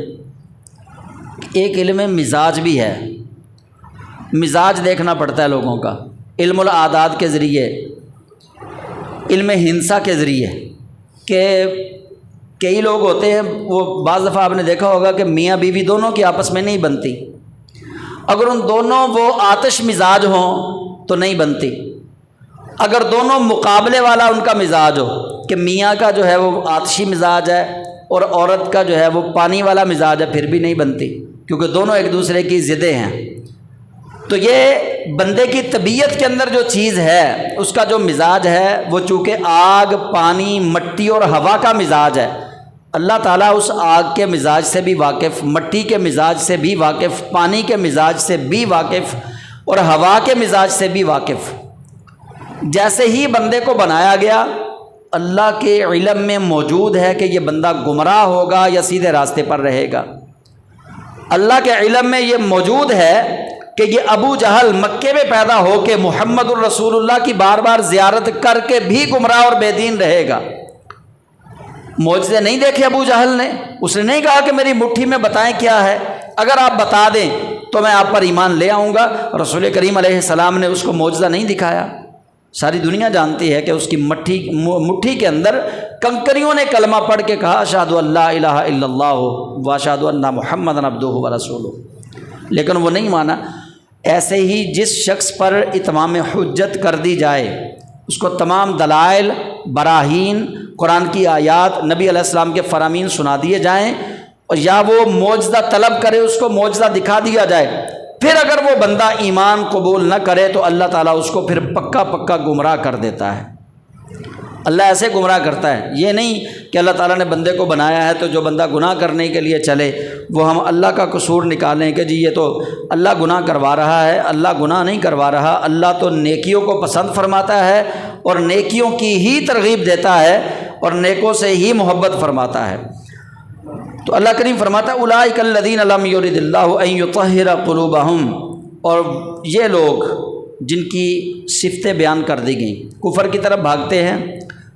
ایک علم مزاج بھی ہے، مزاج دیکھنا پڑتا ہے لوگوں کا، علم العادات کے ذریعے، علم ہندسہ کے ذریعے، کہ کئی لوگ ہوتے ہیں، وہ بعض دفعہ آپ نے دیکھا ہوگا کہ میاں بیوی دونوں کی آپس میں نہیں بنتی، اگر ان دونوں وہ آتش مزاج ہوں تو نہیں بنتی، اگر دونوں مقابلے والا ان کا مزاج ہو کہ میاں کا جو ہے وہ آتشی مزاج ہے اور عورت کا جو ہے وہ پانی والا مزاج ہے، پھر بھی نہیں بنتی، کیونکہ دونوں ایک دوسرے کی ضدیں ہیں۔ تو یہ بندے کی طبیعت کے اندر جو چیز ہے، اس کا جو مزاج ہے وہ چونکہ آگ، پانی، مٹی اور ہوا کا مزاج ہے، اللہ تعالیٰ اس آگ کے مزاج سے بھی واقف، مٹی کے مزاج سے بھی واقف، پانی کے مزاج سے بھی واقف اور ہوا کے مزاج سے بھی واقف۔ جیسے ہی بندے کو بنایا گیا، اللہ کے علم میں موجود ہے کہ یہ بندہ گمراہ ہوگا یا سیدھے راستے پر رہے گا۔ اللہ کے علم میں یہ موجود ہے کہ یہ ابو جہل مکے میں پیدا ہو کے محمد الرسول اللہ کی بار بار زیارت کر کے بھی گمراہ اور بے دین رہے گا۔ معجزے نہیں دیکھے ابو جہل نے، اس نے نہیں کہا کہ میری مٹھی میں بتائیں کیا ہے، اگر آپ بتا دیں تو میں آپ پر ایمان لے آؤں گا۔ رسول کریم علیہ السلام نے اس کو معجزہ نہیں دکھایا۔ ساری دنیا جانتی ہے کہ اس کی مٹھی کے اندر کنکریوں نے کلمہ پڑھ کے کہا اشہدو ان لا الہ الا اللہ واشہدو ان محمدًا عبدہ ورسولہ، لیکن وہ نہیں مانا۔ ایسے ہی جس شخص پر اتمام حجت کر دی جائے، اس کو تمام دلائل، براہین، قرآن کی آیات، نبی علیہ السلام کے فرامین سنا دیے جائیں اور یا وہ معجزہ طلب کرے، اس کو معجزہ دکھا دیا جائے، پھر اگر وہ بندہ ایمان قبول نہ کرے تو اللہ تعالیٰ اس کو پھر پکا پکا گمراہ کر دیتا ہے۔ اللہ ایسے گمراہ کرتا ہے، یہ نہیں کہ اللہ تعالیٰ نے بندے کو بنایا ہے تو جو بندہ گناہ کرنے کے لیے چلے وہ ہم اللہ کا قصور نکالیں کہ جی یہ تو اللہ گناہ کروا رہا ہے۔ اللہ گناہ نہیں کروا رہا، اللہ تو نیکیوں کو پسند فرماتا ہے اور نیکیوں کی ہی ترغیب دیتا ہے اور نیکوں سے ہی محبت فرماتا ہے۔ تو اللہ کریم فرماتا ہے اولئک الذین لم یرد اللہ ان یطہر قلوبہم، اور یہ لوگ جن کی صفتیں بیان کر دی گئیں، کفر کی طرف بھاگتے ہیں،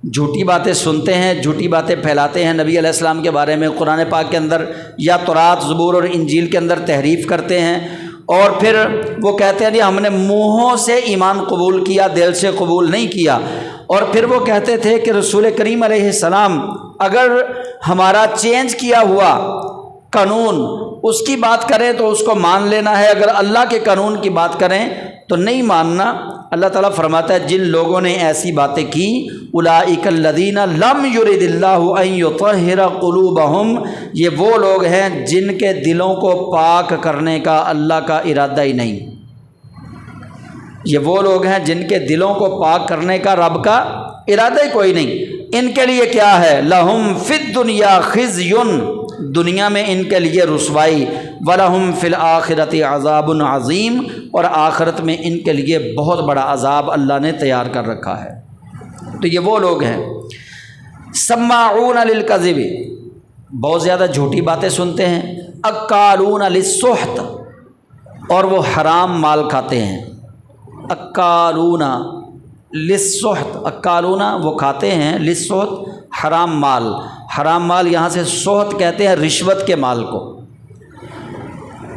جھوٹی باتیں سنتے ہیں، جھوٹی باتیں پھیلاتے ہیں نبی علیہ السلام کے بارے میں، قرآن پاک کے اندر یا تورات، زبور اور انجیل کے اندر تحریف کرتے ہیں، اور پھر وہ کہتے ہیں جی ہم نے منہوں سے ایمان قبول کیا، دل سے قبول نہیں کیا۔ اور پھر وہ کہتے تھے کہ رسول کریم علیہ السلام اگر ہمارا چینج کیا ہوا قانون اس کی بات کریں تو اس کو مان لینا ہے، اگر اللہ کے قانون کی بات کریں تو نہیں ماننا۔ اللہ تعالیٰ فرماتا ہے جن لوگوں نے ایسی باتیں کی اولئک الذین لم یرد اللہ ان یطہر قلوبہم، یہ وہ لوگ ہیں جن کے دلوں کو پاک کرنے کا اللہ کا ارادہ ہی نہیں۔ یہ وہ لوگ ہیں جن کے دلوں کو پاک کرنے کا رب کا ارادہ ہی کوئی نہیں۔ ان کے لیے کیا ہے؟ لہم فی الدنیا خزی، دنیا میں ان کے لیے رسوائی، ولہم فی الآخرۃ عذاب عظیم، اور آخرت میں ان کے لیے بہت بڑا عذاب اللہ نے تیار کر رکھا ہے۔ تو یہ وہ لوگ ہیں سماعون للکذب، بہت زیادہ جھوٹی باتیں سنتے ہیں، اکالون للسحت، اور وہ حرام مال کھاتے ہیں۔ اکالون للسحت، اکالون وہ کھاتے ہیں، للسحت حرام مال، حرام مال یہاں سے سحت کہتے ہیں رشوت کے مال کو۔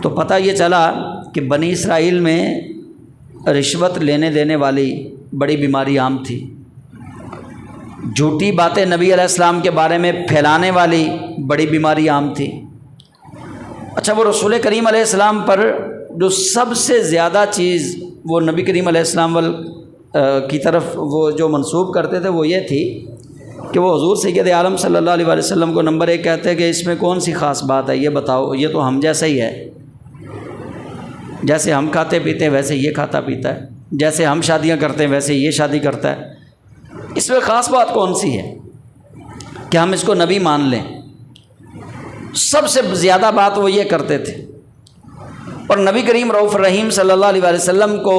تو پتہ یہ چلا کہ بنی اسرائیل میں رشوت لینے دینے والی بڑی بیماری عام تھی، جھوٹی باتیں نبی علیہ السلام کے بارے میں پھیلانے والی بڑی بیماری عام تھی۔ اچھا، وہ رسول کریم علیہ السلام پر جو سب سے زیادہ چیز وہ نبی کریم علیہ السلام کی طرف وہ جو منسوب کرتے تھے وہ یہ تھی کہ وہ حضور سید عالم صلی اللہ علیہ وسلم کو نمبر 1 کہتے ہیں کہ اس میں کون سی خاص بات ہے، یہ بتاؤ، یہ تو ہم جیسا ہی ہے، جیسے ہم کھاتے پیتے ہیں ویسے یہ کھاتا پیتا ہے، جیسے ہم شادیاں کرتے ہیں ویسے یہ شادی کرتا ہے، اس میں خاص بات کون سی ہے کہ ہم اس کو نبی مان لیں؟ سب سے زیادہ بات وہ یہ کرتے تھے۔ اور نبی کریم رؤوف الرحیم صلی اللہ علیہ وسلم کو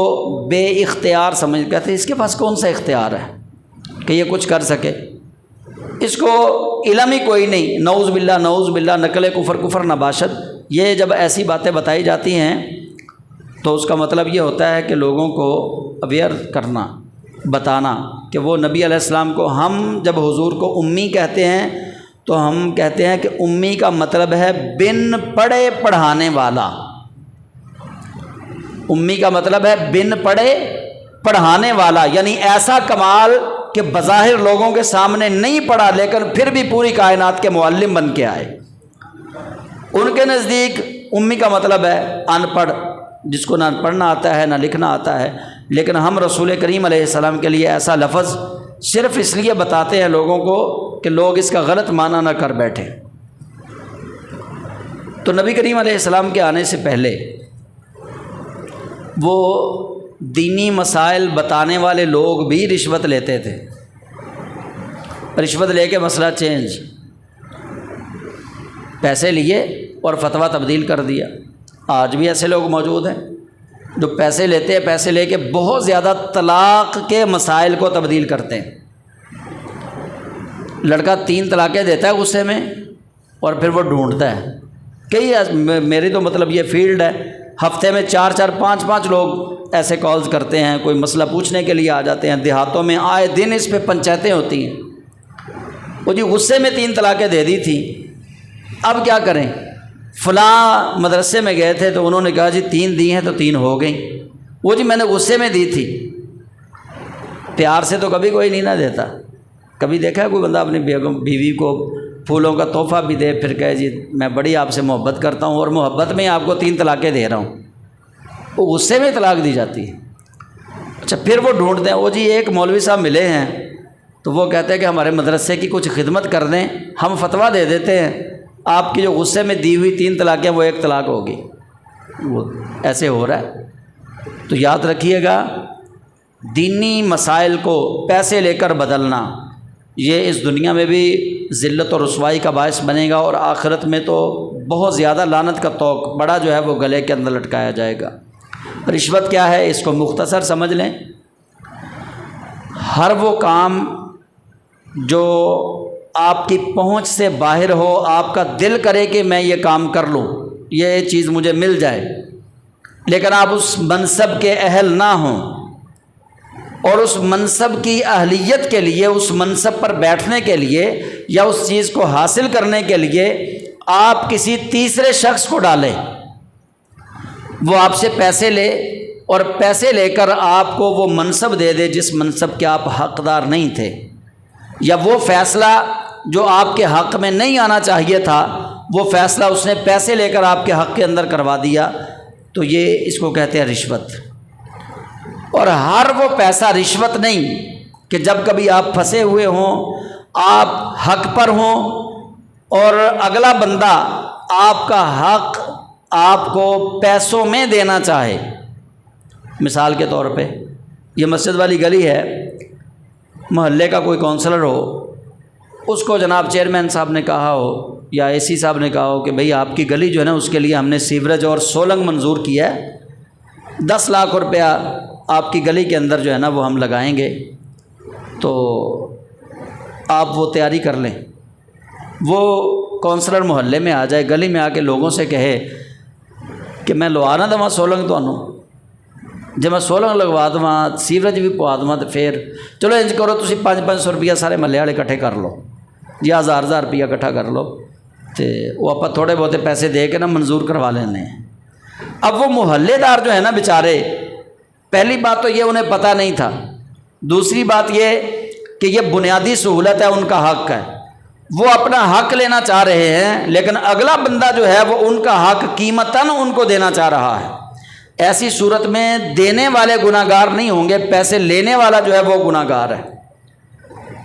بے اختیار سمجھ گئے تھے، اس کے پاس کون سا اختیار ہے کہ یہ کچھ کر سکے، اس کو علم ہی کوئی نہیں، نعوذ باللہ، نقل کفر نباشد۔ یہ جب ایسی باتیں بتائی جاتی ہیں تو اس کا مطلب یہ ہوتا ہے کہ لوگوں کو اویئر کرنا، بتانا کہ وہ نبی علیہ السلام کو، ہم جب حضور کو امی کہتے ہیں تو ہم کہتے ہیں کہ امی کا مطلب ہے بن پڑھے پڑھانے والا، امی کا مطلب ہے بن پڑھے پڑھانے والا، یعنی ایسا کمال کہ بظاہر لوگوں کے سامنے نہیں پڑھا لیکن پھر بھی پوری کائنات کے معلم بن کے آئے۔ ان کے نزدیک امی کا مطلب ہے ان پڑھ، جس کو نہ پڑھنا آتا ہے نہ لکھنا آتا ہے، لیکن ہم رسول کریم علیہ السلام کے لیے ایسا لفظ صرف اس لیے بتاتے ہیں لوگوں کو کہ لوگ اس کا غلط معنی نہ کر بیٹھیں۔ تو نبی کریم علیہ السلام کے آنے سے پہلے وہ دینی مسائل بتانے والے لوگ بھی رشوت لیتے تھے، رشوت لے کے مسئلہ چینج، پیسے لیے اور فتویٰ تبدیل کر دیا۔ آج بھی ایسے لوگ موجود ہیں جو پیسے لیتے ہیں، پیسے لے کے بہت زیادہ طلاق کے مسائل کو تبدیل کرتے ہیں۔ لڑکا 3 طلاقیں دیتا ہے غصے میں اور پھر وہ ڈھونڈتا ہے، کئی میری تو مطلب یہ فیلڈ ہے، ہفتے میں 4 5 لوگ ایسے کالز کرتے ہیں، کوئی مسئلہ پوچھنے کے لیے آ جاتے ہیں۔ دیہاتوں میں آئے دن اس پہ پنچایتیں ہوتی ہیں، وہ جی غصے میں 3 طلاقیں دے دی تھی، اب کیا کریں؟ فلاں مدرسے میں گئے تھے تو انہوں نے کہا جی 3 دی ہیں تو 3 ہو گئیں، وہ جی میں نے غصے میں دی تھی۔ پیار سے تو کبھی کوئی نہیں نہ دیتا۔ کبھی دیکھا ہے کوئی بندہ اپنی بیوی کو پھولوں کا تحفہ بھی دے پھر کہے جی میں بڑی آپ سے محبت کرتا ہوں اور محبت میں آپ کو 3 طلاقیں دے رہا ہوں؟ وہ غصے میں طلاق دی جاتی ہے۔ اچھا پھر وہ ڈھونڈتے ہیں، وہ جی ایک مولوی صاحب ملے ہیں تو وہ کہتے ہیں کہ ہمارے مدرسے کی کچھ خدمت کر دیں، ہم فتویٰ دے دیتے ہیں، آپ کی جو غصے میں دی ہوئی 3 طلاقیں وہ 1 طلاق ہوگی۔ وہ ایسے ہو رہا ہے۔ تو یاد رکھیے گا، دینی مسائل کو پیسے لے کر بدلنا یہ اس دنیا میں بھی ذلت اور رسوائی کا باعث بنے گا، اور آخرت میں تو بہت زیادہ لعنت کا طوق بڑا جو ہے وہ گلے کے اندر لٹکایا جائے گا۔ رشوت کیا ہے اس کو مختصر سمجھ لیں، ہر وہ کام جو آپ کی پہنچ سے باہر ہو، آپ کا دل کرے کہ میں یہ کام کر لوں، یہ چیز مجھے مل جائے، لیکن آپ اس منصب کے اہل نہ ہوں، اور اس منصب کی اہلیت کے لیے، اس منصب پر بیٹھنے کے لیے یا اس چیز کو حاصل کرنے کے لیے آپ کسی تیسرے شخص کو ڈالیں، وہ آپ سے پیسے لے اور پیسے لے کر آپ کو وہ منصب دے دے جس منصب کے آپ حقدار نہیں تھے، یا وہ فیصلہ جو آپ کے حق میں نہیں آنا چاہیے تھا وہ فیصلہ اس نے پیسے لے کر آپ کے حق کے اندر کروا دیا، تو یہ اس کو کہتے ہیں رشوت۔ اور ہر وہ پیسہ رشوت نہیں کہ جب کبھی آپ پھنسے ہوئے ہوں، آپ حق پر ہوں اور اگلا بندہ آپ کا حق آپ کو پیسوں میں دینا چاہے۔ مثال کے طور پہ یہ مسجد والی گلی ہے، محلے کا کوئی کونسلر ہو، اس کو جناب چیئرمین صاحب نے کہا ہو یا اے سی صاحب نے کہا ہو کہ بھئی آپ کی گلی جو ہے نا اس کے لیے ہم نے سیوریج اور سولنگ منظور کیا ہے، 10 لاکھ روپیہ آپ کی گلی کے اندر جو ہے نا وہ ہم لگائیں گے، تو آپ وہ تیاری کر لیں۔ وہ کونسلر محلے میں آ جائے، گلی میں آ کے لوگوں سے کہے کہ میں لوا نہ دوا سولنگ تمہوں، جب میں سولنگ لگوا دوا سیوریج بھی پوا دوا، تو پھر چلو انج کرو تسی 500 روپیہ سارے محلے والے اکٹھے کر لو یا 1000 روپیہ اکٹھا کر لو، تو وہ آپ تھوڑے بہتے پیسے دے کے نا منظور کروا لینے ہیں۔ اب وہ محلے دار جو ہے نا بیچارے، پہلی بات تو یہ انہیں پتہ نہیں تھا، دوسری بات یہ کہ یہ بنیادی سہولت ہے، ان کا حق ہے، وہ اپنا حق لینا چاہ رہے ہیں، لیکن اگلا بندہ جو ہے وہ ان کا حق قیمتاً ان کو دینا چاہ رہا ہے۔ ایسی صورت میں دینے والے گناہ گار نہیں ہوں گے، پیسے لینے والا جو ہے وہ گناہ گار ہے۔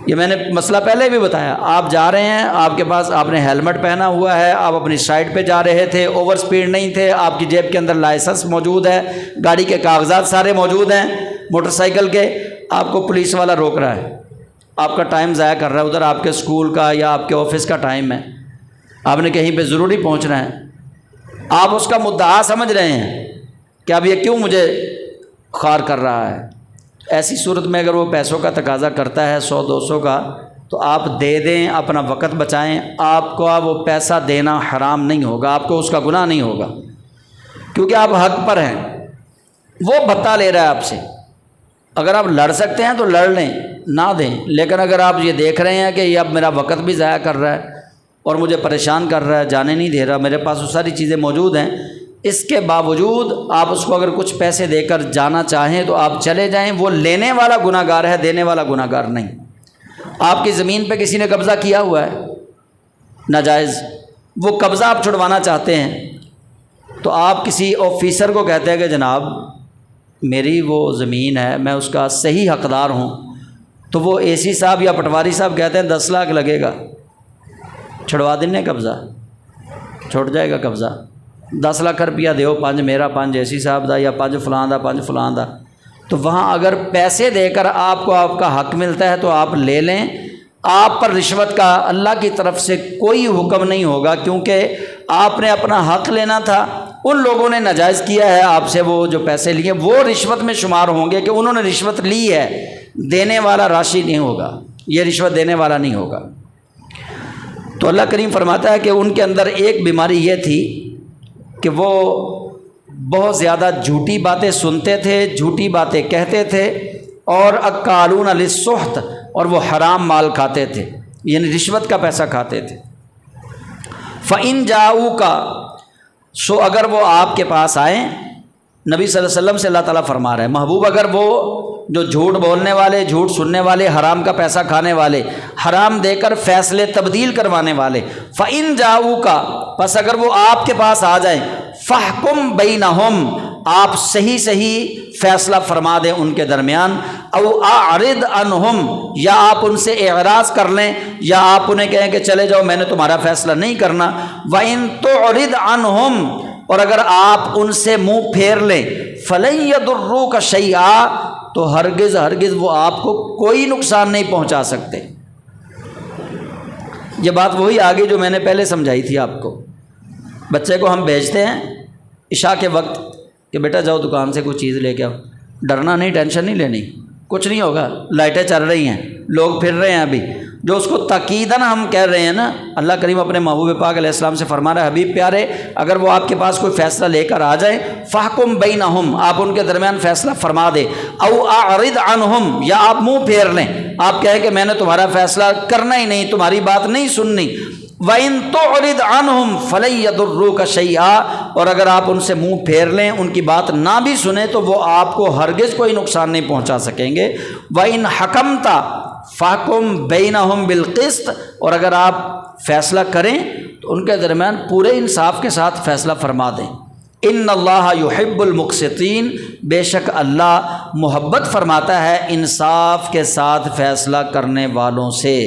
یہ میں نے مسئلہ پہلے بھی بتایا، آپ جا رہے ہیں، آپ کے پاس آپ نے ہیلمٹ پہنا ہوا ہے، آپ اپنی سائڈ پہ جا رہے تھے، اوور سپیڈ نہیں تھے، آپ کی جیب کے اندر لائسنس موجود ہے، گاڑی کے کاغذات سارے موجود ہیں موٹر سائیکل کے، آپ کو پولیس والا روک رہا ہے، آپ کا ٹائم ضائع کر رہا ہے، ادھر آپ کے اسکول کا یا آپ کے آفس کا ٹائم ہے، آپ نے کہیں پہ ضروری پہنچنا ہے، آپ اس کا مدعا سمجھ رہے ہیں کہ اب یہ کیوں مجھے خوار کر رہا ہے۔ ایسی صورت میں اگر وہ پیسوں کا تقاضا کرتا ہے 100-200 کا، تو آپ دے دیں، اپنا وقت بچائیں، آپ کو وہ پیسہ دینا حرام نہیں ہوگا، آپ کو اس کا گناہ نہیں ہوگا، کیونکہ آپ حق پر ہیں، وہ بھتہ لے رہا ہے آپ سے۔ اگر آپ لڑ سکتے ہیں تو لڑ لیں، نہ دیں، لیکن اگر آپ یہ دیکھ رہے ہیں کہ یہ اب میرا وقت بھی ضائع کر رہا ہے اور مجھے پریشان کر رہا ہے، جانے نہیں دے رہا، میرے پاس وہ ساری چیزیں موجود ہیں، اس کے باوجود آپ اس کو اگر کچھ پیسے دے کر جانا چاہیں تو آپ چلے جائیں، وہ لینے والا گناہ گار ہے، دینے والا گناہ گار نہیں۔ آپ کی زمین پہ کسی نے قبضہ کیا ہوا ہے ناجائز، وہ قبضہ آپ چھڑوانا چاہتے ہیں، تو آپ کسی آفیسر کو کہتے ہیں کہ جناب میری وہ زمین ہے، میں اس کا صحیح حقدار ہوں، تو وہ اے سی صاحب یا پٹواری صاحب کہتے ہیں 10 لاکھ لگے گا، چھڑوا دینے قبضہ، چھوٹ جائے گا قبضہ، 10 لاکھ روپیہ دیو، 5 میرا 5 اے سی صاحب دا یا 5 فلاں دا 5 فلاں دا۔ تو وہاں اگر پیسے دے کر آپ کو آپ کا حق ملتا ہے تو آپ لے لیں، آپ پر رشوت کا اللہ کی طرف سے کوئی حکم نہیں ہوگا، کیونکہ آپ نے اپنا حق لینا تھا، ان لوگوں نے ناجائز کیا ہے آپ سے، وہ جو پیسے لیے وہ رشوت میں شمار ہوں گے کہ انہوں نے رشوت لی ہے، دینے والا راشی نہیں ہوگا، یہ رشوت دینے والا نہیں ہوگا۔ تو اللہ کریم فرماتا ہے کہ ان کے اندر ایک بیماری یہ تھی کہ وہ بہت زیادہ جھوٹی باتیں سنتے تھے، جھوٹی باتیں کہتے تھے، اور اکالون للسحت، اور وہ حرام مال کھاتے تھے، یعنی رشوت کا پیسہ کھاتے تھے۔ فَإِن جَاءُوكَ، سو اگر وہ آپ کے پاس آئیں، نبی صلی اللہ علیہ وسلم سے اللہ تعالیٰ فرما رہے ہیں محبوب، اگر وہ جو جھوٹ بولنے والے، جھوٹ سننے والے، حرام کا پیسہ کھانے والے، حرام دے کر فیصلے تبدیل کروانے والے، فَإِن جَاءُوكَ، پس اگر وہ آپ کے پاس آ جائیں، فَاحْكُم بَيْنَهُمْ، آپ صحیح صحیح فیصلہ فرما دیں ان کے درمیان، او اعرض عنہم، یا آپ ان سے اعراض کر لیں، یا آپ انہیں کہیں کہ چلے جاؤ میں نے تمہارا فیصلہ نہیں کرنا۔ وَإِن تُعْرِضْ عَنْهُمْ، اور اگر آپ ان سے منہ پھیر لیں، فَلَن يَضُرُّوكَ شَيْئًا، تو ہرگز وہ آپ کو کوئی نقصان نہیں پہنچا سکتے۔ یہ بات وہی آگے جو میں نے پہلے سمجھائی تھی آپ کو۔ بچے کو ہم بھیجتے ہیں عشاء کے وقت کہ بیٹا جاؤ دکان سے کوئی چیز لے کے آؤ، ڈرنا نہیں، ٹینشن نہیں لینی، کچھ نہیں ہوگا، لائٹیں چل رہی ہیں، لوگ پھر رہے ہیں ابھی، جو اس کو تاکیداً ہم کہہ رہے ہیں نا، اللہ کریم اپنے محبوب پاک علیہ السلام سے فرما رہا ہے، حبیب پیارے اگر وہ آپ کے پاس کوئی فیصلہ لے کر آ جائیں، فَاحْكُم بَيْنَهُمْ، آپ ان کے درمیان فیصلہ فرما دے، او اعرض عنہم، یا آپ منہ پھیر لیں، آپ کہیں کہ میں نے تمہارا فیصلہ کرنا ہی نہیں، تمہاری بات نہیں سننی۔ وَإِن تُعْرِضْ عَنْهُمْ فَلَن يَضُرُّوكَ شَيْئًا، اور اگر آپ ان سے منہ پھیر لیں، ان کی بات نہ بھی سنیں، تو وہ آپ کو ہرگز کوئی نقصان نہیں پہنچا سکیں گے۔ وَإِن حَكَمْتَ فَاحْكُم بَيْنَهُمْ بِالْقِسْطِ، اور اگر آپ فیصلہ کریں تو ان کے درمیان پورے انصاف کے ساتھ فیصلہ فرما دیں۔ ان اللہ یحب المقسطین، بے شک اللہ محبت فرماتا ہے انصاف کے ساتھ فیصلہ کرنے والوں سے۔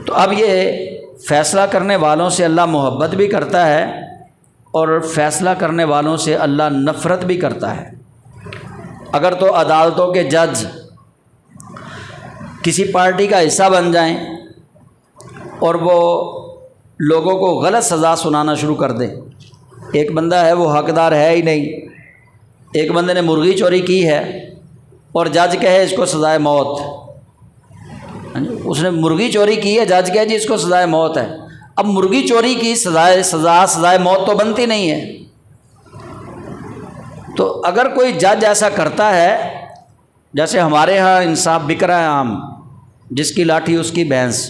تو اب یہ فیصلہ کرنے والوں سے اللہ محبت بھی کرتا ہے، اور فیصلہ کرنے والوں سے اللہ نفرت بھی کرتا ہے۔ اگر تو عدالتوں کے جج کسی پارٹی کا حصہ بن جائیں اور وہ لوگوں کو غلط سزا سنانا شروع کر دیں، ایک بندہ ہے وہ حقدار ہے ہی نہیں، ایک بندے نے مرغی چوری کی ہے اور جج کہے اس کو سزائے موت، اس نے مرغی چوری کی ہے، جج کہے جی اس کو سزائے موت ہے۔ اب مرغی چوری کی سزائے موت تو بنتی نہیں ہے۔ تو اگر کوئی جج ایسا کرتا ہے، جیسے ہمارے ہاں انصاف بک رہا ہے عام، جس کی لاٹھی اس کی بھینس،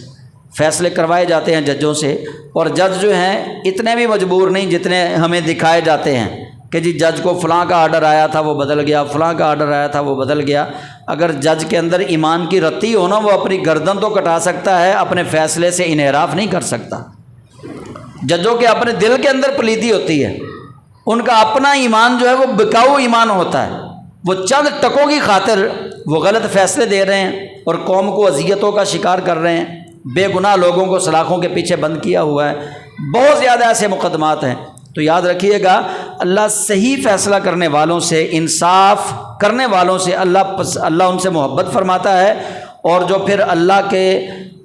فیصلے کروائے جاتے ہیں ججوں سے، اور جج جو ہیں اتنے بھی مجبور نہیں جتنے ہمیں دکھائے جاتے ہیں کہ جی جج کو فلاں کا آرڈر آیا تھا وہ بدل گیا، فلاں کا آرڈر آیا تھا وہ بدل گیا۔ اگر جج کے اندر ایمان کی رتی ہو نا، وہ اپنی گردن تو کٹا سکتا ہے، اپنے فیصلے سے انحراف نہیں کر سکتا۔ ججوں کے اپنے دل کے اندر پلیتی ہوتی ہے، ان کا اپنا ایمان جو ہے وہ بکاؤ ایمان ہوتا ہے، وہ چند ٹکوں کی خاطر وہ غلط فیصلے دے رہے ہیں اور قوم کو اذیتوں کا شکار کر رہے ہیں، بے گناہ لوگوں کو سلاخوں کے پیچھے بند کیا ہوا ہے۔ بہت زیادہ ایسے مقدمات ہیں۔ تو یاد رکھیے گا، اللہ صحیح فیصلہ کرنے والوں سے، انصاف کرنے والوں سے اللہ ان سے محبت فرماتا ہے، اور جو پھر اللہ کے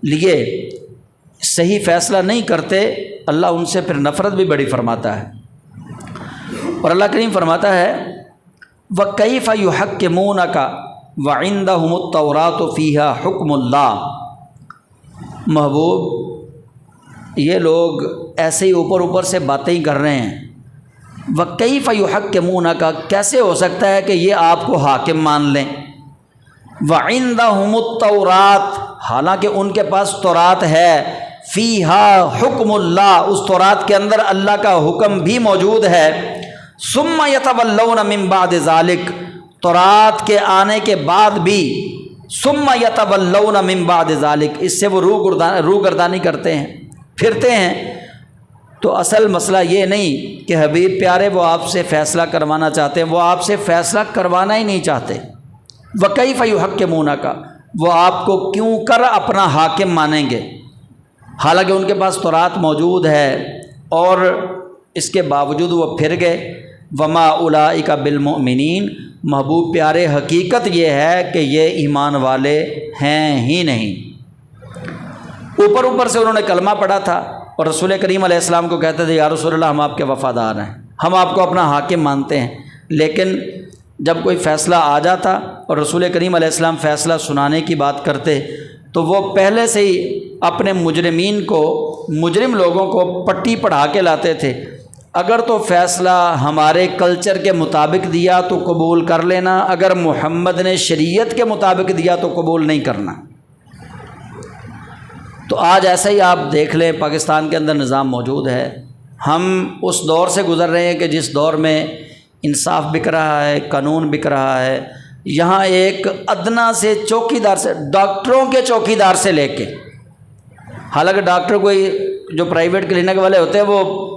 لیے صحیح فیصلہ نہیں کرتے، اللہ ان سے پھر نفرت بھی بڑی فرماتا ہے۔ اور اللہ کریم فرماتا ہے وَكَيْفَ يُحَكِّمُونَكَ وَعِندَهُمُ التَّوْرَاةُ فِيهَا حُكْمُ اللَّهِ، محبوب یہ لوگ ایسے ہی اوپر سے باتیں ہی کر رہے ہیں۔ وَكَيْفَ يُحَكِّمُونَكَ، کیسے ہو سکتا ہے کہ یہ آپ کو حاکم مان لیں؟ وَعِندَهُمُ التَّوْرَاةُ، حالانکہ ان کے پاس تورات ہے، فِيهَا حُكْمُ اللَّهِ، اس تورات کے اندر اللہ کا حکم بھی موجود ہے۔ ثُمَّ يَتَوَلَّوْنَ مِن بَعْدِ ذَلِكَ، تورات کے آنے کے بعد بھی ثُمَّ يَتَوَلَّوْنَ مِن بَعْدِ ذَلِكَ، اس سے وہ روگردانی کرتے ہیں، پھرتے ہیں۔ تو اصل مسئلہ یہ نہیں کہ حبیب پیارے وہ آپ سے فیصلہ کروانا چاہتے ہیں، وہ آپ سے فیصلہ کروانا ہی نہیں چاہتے۔ وَكَيْفَ يُحَكِّمُونَكَ، وہ آپ کو کیوں کر اپنا حاکم مانیں گے، حالانکہ ان کے پاس تورات موجود ہے اور اس کے باوجود وہ پھر گئے۔ وما اولئک بالمؤمنین، محبوب پیارے حقیقت یہ ہے کہ یہ ایمان والے ہیں ہی نہیں۔ اوپر سے انہوں نے کلمہ پڑھا تھا اور رسول کریم علیہ السلام کو کہتے تھے یا رسول اللہ ہم آپ کے وفادار ہیں، ہم آپ کو اپنا حاکم مانتے ہیں، لیکن جب کوئی فیصلہ آ جاتا اور رسول کریم علیہ السلام فیصلہ سنانے کی بات کرتے تو وہ پہلے سے ہی اپنے مجرمین کو، مجرم لوگوں کو پٹی پڑھا کے لاتے تھے، اگر تو فیصلہ ہمارے کلچر کے مطابق دیا تو قبول کر لینا، اگر محمد نے شریعت کے مطابق دیا تو قبول نہیں کرنا۔ تو آج ایسا ہی آپ دیکھ لیں پاکستان کے اندر نظام موجود ہے۔ ہم اس دور سے گزر رہے ہیں کہ جس دور میں انصاف بک رہا ہے، قانون بک رہا ہے۔ یہاں ایک ادنا سے چوکیدار سے، ڈاکٹروں کے چوکیدار سے لے کے، حالانکہ ڈاکٹر کوئی جو پرائیویٹ کلینک والے ہوتے ہیں وہ